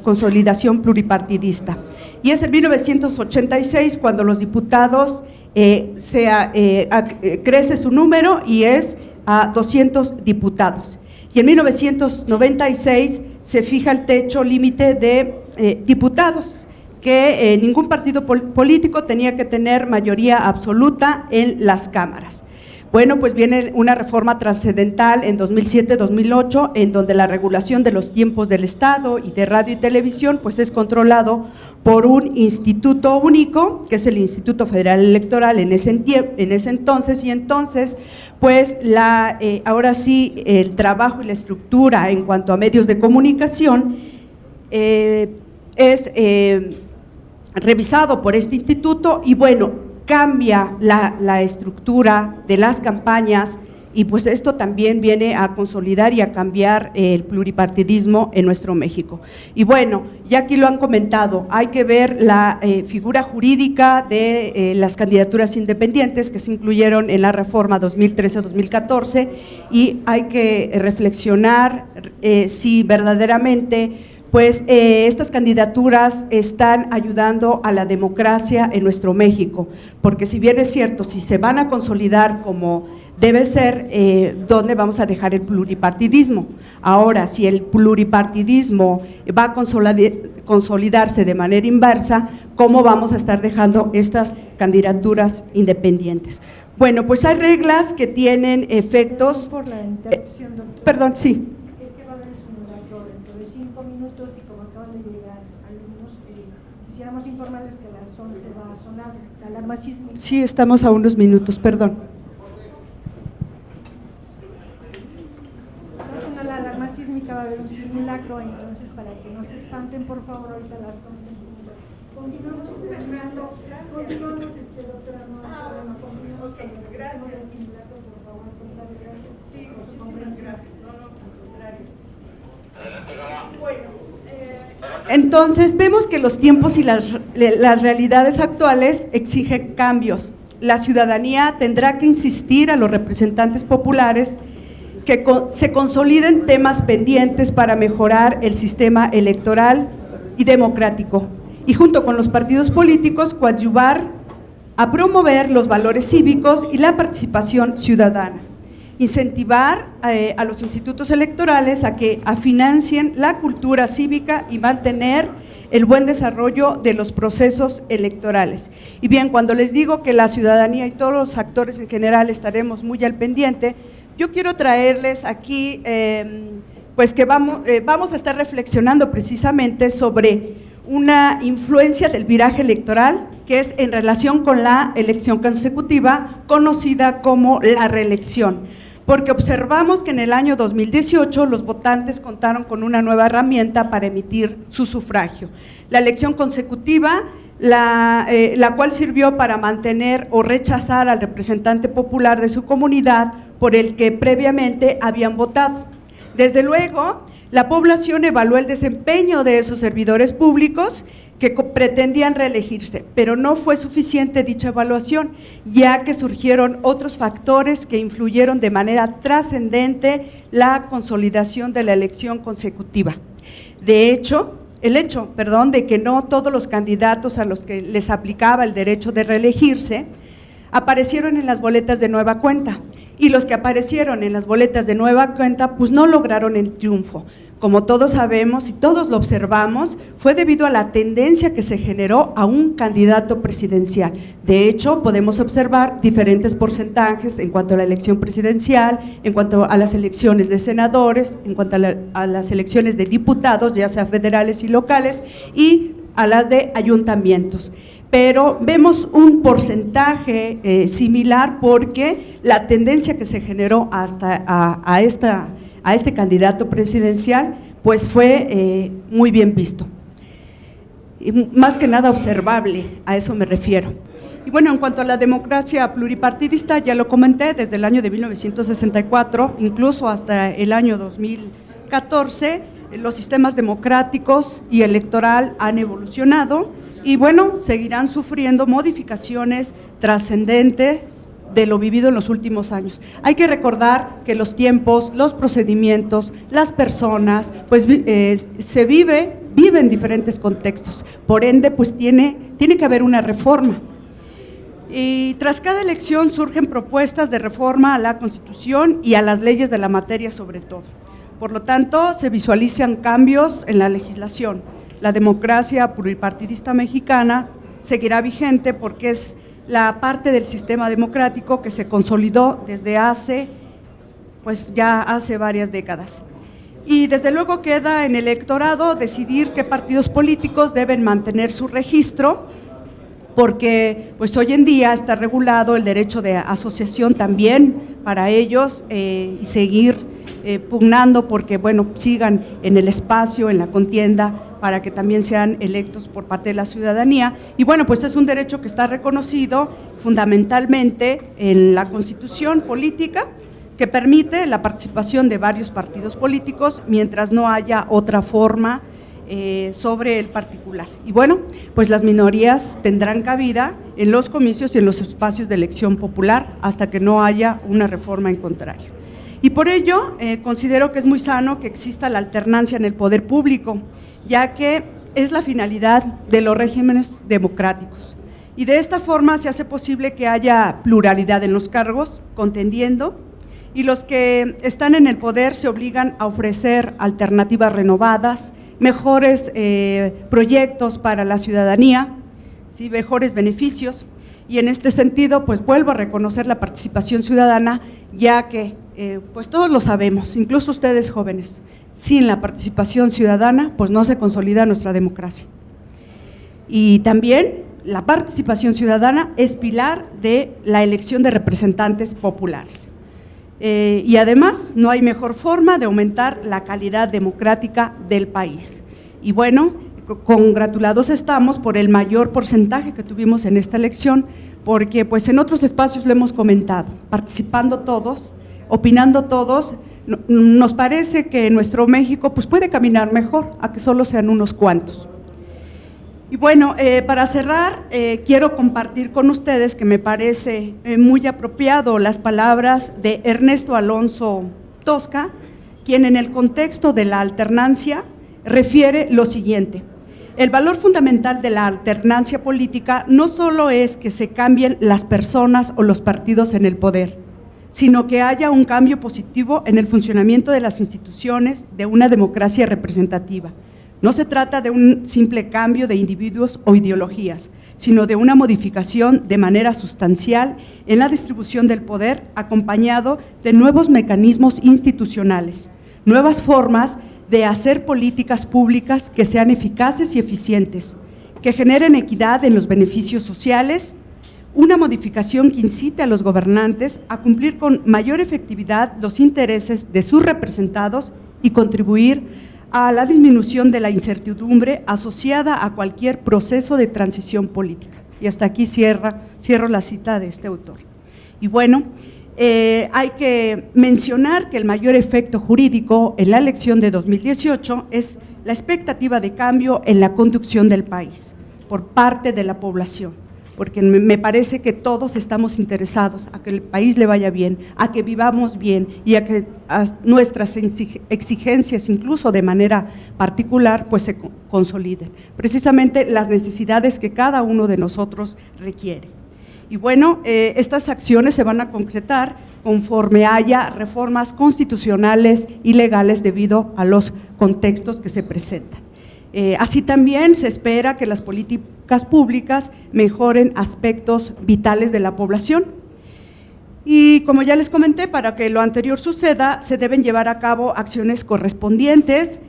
consolidación pluripartidista. Y es en 1986 cuando los diputados crece su número y es a 200 diputados. Y en 1996 se fija el techo límite de diputados, que ningún partido político tenía que tener mayoría absoluta en las cámaras. Bueno, pues viene una reforma trascendental en 2007-2008, en donde la regulación de los tiempos del Estado y de radio y televisión pues es controlado por un instituto único, que es el Instituto Federal Electoral en ese entonces, y entonces pues ahora sí el trabajo y la estructura en cuanto a medios de comunicación es revisado por este instituto y bueno, cambia la estructura de las campañas y pues esto también viene a consolidar y a cambiar el pluripartidismo en nuestro México. Y bueno, ya aquí lo han comentado, hay que ver la figura jurídica de las candidaturas independientes que se incluyeron en la reforma 2013-2014 y hay que reflexionar si verdaderamente pues estas candidaturas están ayudando a la democracia en nuestro México, porque si bien es cierto, si se van a consolidar como debe ser, ¿dónde vamos a dejar el pluripartidismo? Ahora, si el pluripartidismo va a consolidarse de manera inversa, ¿cómo vamos a estar dejando estas candidaturas independientes? Bueno, pues hay reglas que tienen efectos… Por la interrupción, doctor. Perdón, sí. Es que va a haber simulacro dentro de 5 minutos y como acaban de llegar alumnos, quisiéramos informarles que a las 11 va a sonar la alarma sísmica. Sí, estamos a unos minutos, perdón. Va a sonar la alarma sísmica, va a haber un simulacro, entonces para que no se espanten, por favor, ahorita las estamos en continuamos, Fernando. Continuamos, doctora. Ok, gracias. Por favor, gracias. Sí, muchísimas gracias. No, al contrario. Bueno, entonces vemos que los tiempos y las realidades actuales exigen cambios. La ciudadanía tendrá que insistir a los representantes populares que se consoliden temas pendientes para mejorar el sistema electoral y democrático, y junto con los partidos políticos coadyuvar a promover los valores cívicos y la participación ciudadana, incentivar a los institutos electorales a que financien la cultura cívica y mantener el buen desarrollo de los procesos electorales. Y bien, cuando les digo que la ciudadanía y todos los actores en general estaremos muy al pendiente, yo quiero traerles aquí, pues que vamos a estar reflexionando precisamente sobre una influencia del viraje electoral, que es en relación con la elección consecutiva, conocida como la reelección, porque observamos que en el año 2018 los votantes contaron con una nueva herramienta para emitir su sufragio, la elección consecutiva, la cual sirvió para mantener o rechazar al representante popular de su comunidad por el que previamente habían votado. Desde luego, la población evaluó el desempeño de esos servidores públicos que pretendían reelegirse, pero no fue suficiente dicha evaluación, ya que surgieron otros factores que influyeron de manera trascendente la consolidación de la elección consecutiva. De hecho, de que no todos los candidatos a los que les aplicaba el derecho de reelegirse aparecieron en las boletas de nueva cuenta, y los que aparecieron en las boletas de nueva cuenta pues no lograron el triunfo. Como todos sabemos y todos lo observamos, fue debido a la tendencia que se generó a un candidato presidencial. De hecho, podemos observar diferentes porcentajes en cuanto a la elección presidencial, en cuanto a las elecciones de senadores, en cuanto a las elecciones de diputados, ya sea federales y locales, y a las de ayuntamientos. Pero vemos un porcentaje similar porque la tendencia que se generó hasta a este candidato presidencial pues fue muy bien visto, y más que nada observable, a eso me refiero. Y bueno, en cuanto a la democracia pluripartidista, ya lo comenté, desde el año de 1964, incluso hasta el año 2014, los sistemas democráticos y electoral han evolucionado, y bueno, seguirán sufriendo modificaciones trascendentes de lo vivido en los últimos años. Hay que recordar que los tiempos, los procedimientos, las personas, pues se vive en diferentes contextos, por ende, pues tiene que haber una reforma. Y tras cada elección surgen propuestas de reforma a la Constitución y a las leyes de la materia sobre todo. Por lo tanto, se visualizan cambios en la legislación. La democracia pluripartidista mexicana seguirá vigente porque es la parte del sistema democrático que se consolidó desde hace varias décadas. Y desde luego queda en el electorado decidir qué partidos políticos deben mantener su registro, porque pues hoy en día está regulado el derecho de asociación también para ellos, y seguir pugnando porque sigan en el espacio, en la contienda, para que también sean electos por parte de la ciudadanía. Y bueno, pues es un derecho que está reconocido fundamentalmente en la Constitución política, que permite la participación de varios partidos políticos mientras no haya otra forma sobre el particular. Y bueno, pues las minorías tendrán cabida en los comicios y en los espacios de elección popular hasta que no haya una reforma en contrario. Y por ello, considero que es muy sano que exista la alternancia en el poder público, ya que es la finalidad de los regímenes democráticos. Y de esta forma se hace posible que haya pluralidad en los cargos, contendiendo, y los que están en el poder se obligan a ofrecer alternativas renovadas, mejores proyectos para la ciudadanía, ¿sí?, mejores beneficios. Y en este sentido, pues vuelvo a reconocer la participación ciudadana, ya que, pues todos lo sabemos, incluso ustedes jóvenes, sin la participación ciudadana, pues no se consolida nuestra democracia. Y también la participación ciudadana es pilar de la elección de representantes populares. Y además, no hay mejor forma de aumentar la calidad democrática del país. Y bueno, congratulados estamos por el mayor porcentaje que tuvimos en esta elección, porque pues en otros espacios lo hemos comentado, participando todos, opinando todos, nos parece que nuestro México pues puede caminar mejor, a que solo sean unos cuantos. Y bueno, para cerrar, quiero compartir con ustedes que me parece muy apropiado las palabras de Ernesto Alonso Tosca, quien en el contexto de la alternancia refiere lo siguiente: el valor fundamental de la alternancia política no solo es que se cambien las personas o los partidos en el poder, sino que haya un cambio positivo en el funcionamiento de las instituciones de una democracia representativa. No se trata de un simple cambio de individuos o ideologías, sino de una modificación de manera sustancial en la distribución del poder, acompañado de nuevos mecanismos institucionales, nuevas formas de hacer políticas públicas que sean eficaces y eficientes, que generen equidad en los beneficios sociales, una modificación que incite a los gobernantes a cumplir con mayor efectividad los intereses de sus representados y contribuir a la disminución de la incertidumbre asociada a cualquier proceso de transición política. Y hasta aquí cierro la cita de este autor. Y bueno, hay que mencionar que el mayor efecto jurídico en la elección de 2018 es la expectativa de cambio en la conducción del país por parte de la población, porque me parece que todos estamos interesados a que el país le vaya bien, a que vivamos bien y a que nuestras exigencias, incluso de manera particular, pues se consoliden, precisamente las necesidades que cada uno de nosotros requiere. Y bueno, estas acciones se van a concretar conforme haya reformas constitucionales y legales debido a los contextos que se presentan. Así también se espera que las políticas públicas mejoren aspectos vitales de la población. Y como ya les comenté, para que lo anterior suceda, se deben llevar a cabo acciones correspondientes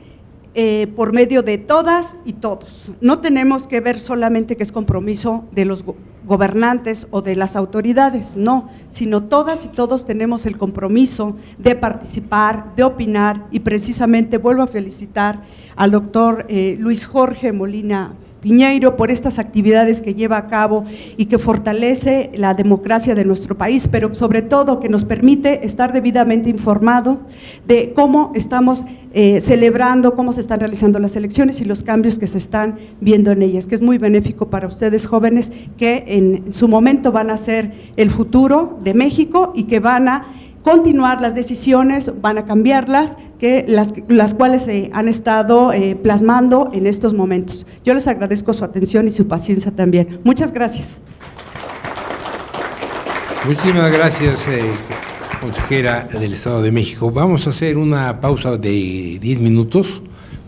por medio de todas y todos. No tenemos que ver solamente que es compromiso de los gobernantes o de las autoridades, no, sino todas y todos tenemos el compromiso de participar, de opinar, y precisamente vuelvo a felicitar al doctor Luis Jorge Molina Piñeiro por estas actividades que lleva a cabo y que fortalece la democracia de nuestro país, pero sobre todo que nos permite estar debidamente informado de cómo estamos celebrando, cómo se están realizando las elecciones y los cambios que se están viendo en ellas, que es muy benéfico para ustedes jóvenes que en su momento van a ser el futuro de México y que van a continuar las decisiones, van a cambiarlas, que las cuales se han estado plasmando en estos momentos. Yo les agradezco su atención y su paciencia también. Muchas gracias. Muchísimas gracias, consejera del Estado de México. Vamos a hacer una pausa de 10 minutos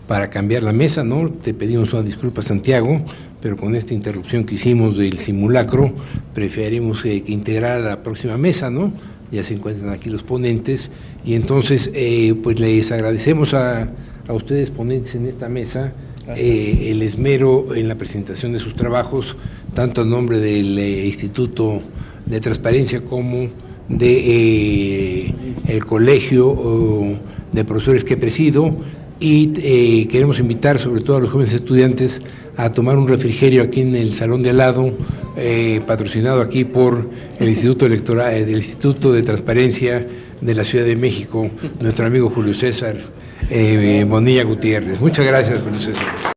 para cambiar la mesa, ¿no? Te pedimos una disculpa, Santiago, pero con esta interrupción que hicimos del simulacro, preferimos que integrar la próxima mesa, ¿no? Ya se encuentran aquí los ponentes, y entonces pues les agradecemos a ustedes ponentes en esta mesa el esmero en la presentación de sus trabajos, tanto en nombre del Instituto de Transparencia como de el Colegio de Profesores que presido, y queremos invitar sobre todo a los jóvenes estudiantes a tomar un refrigerio aquí en el salón de al lado, patrocinado aquí por el Instituto Electoral, del Instituto de Transparencia de la Ciudad de México, nuestro amigo Julio César Bonilla Gutiérrez. Muchas gracias, Julio César.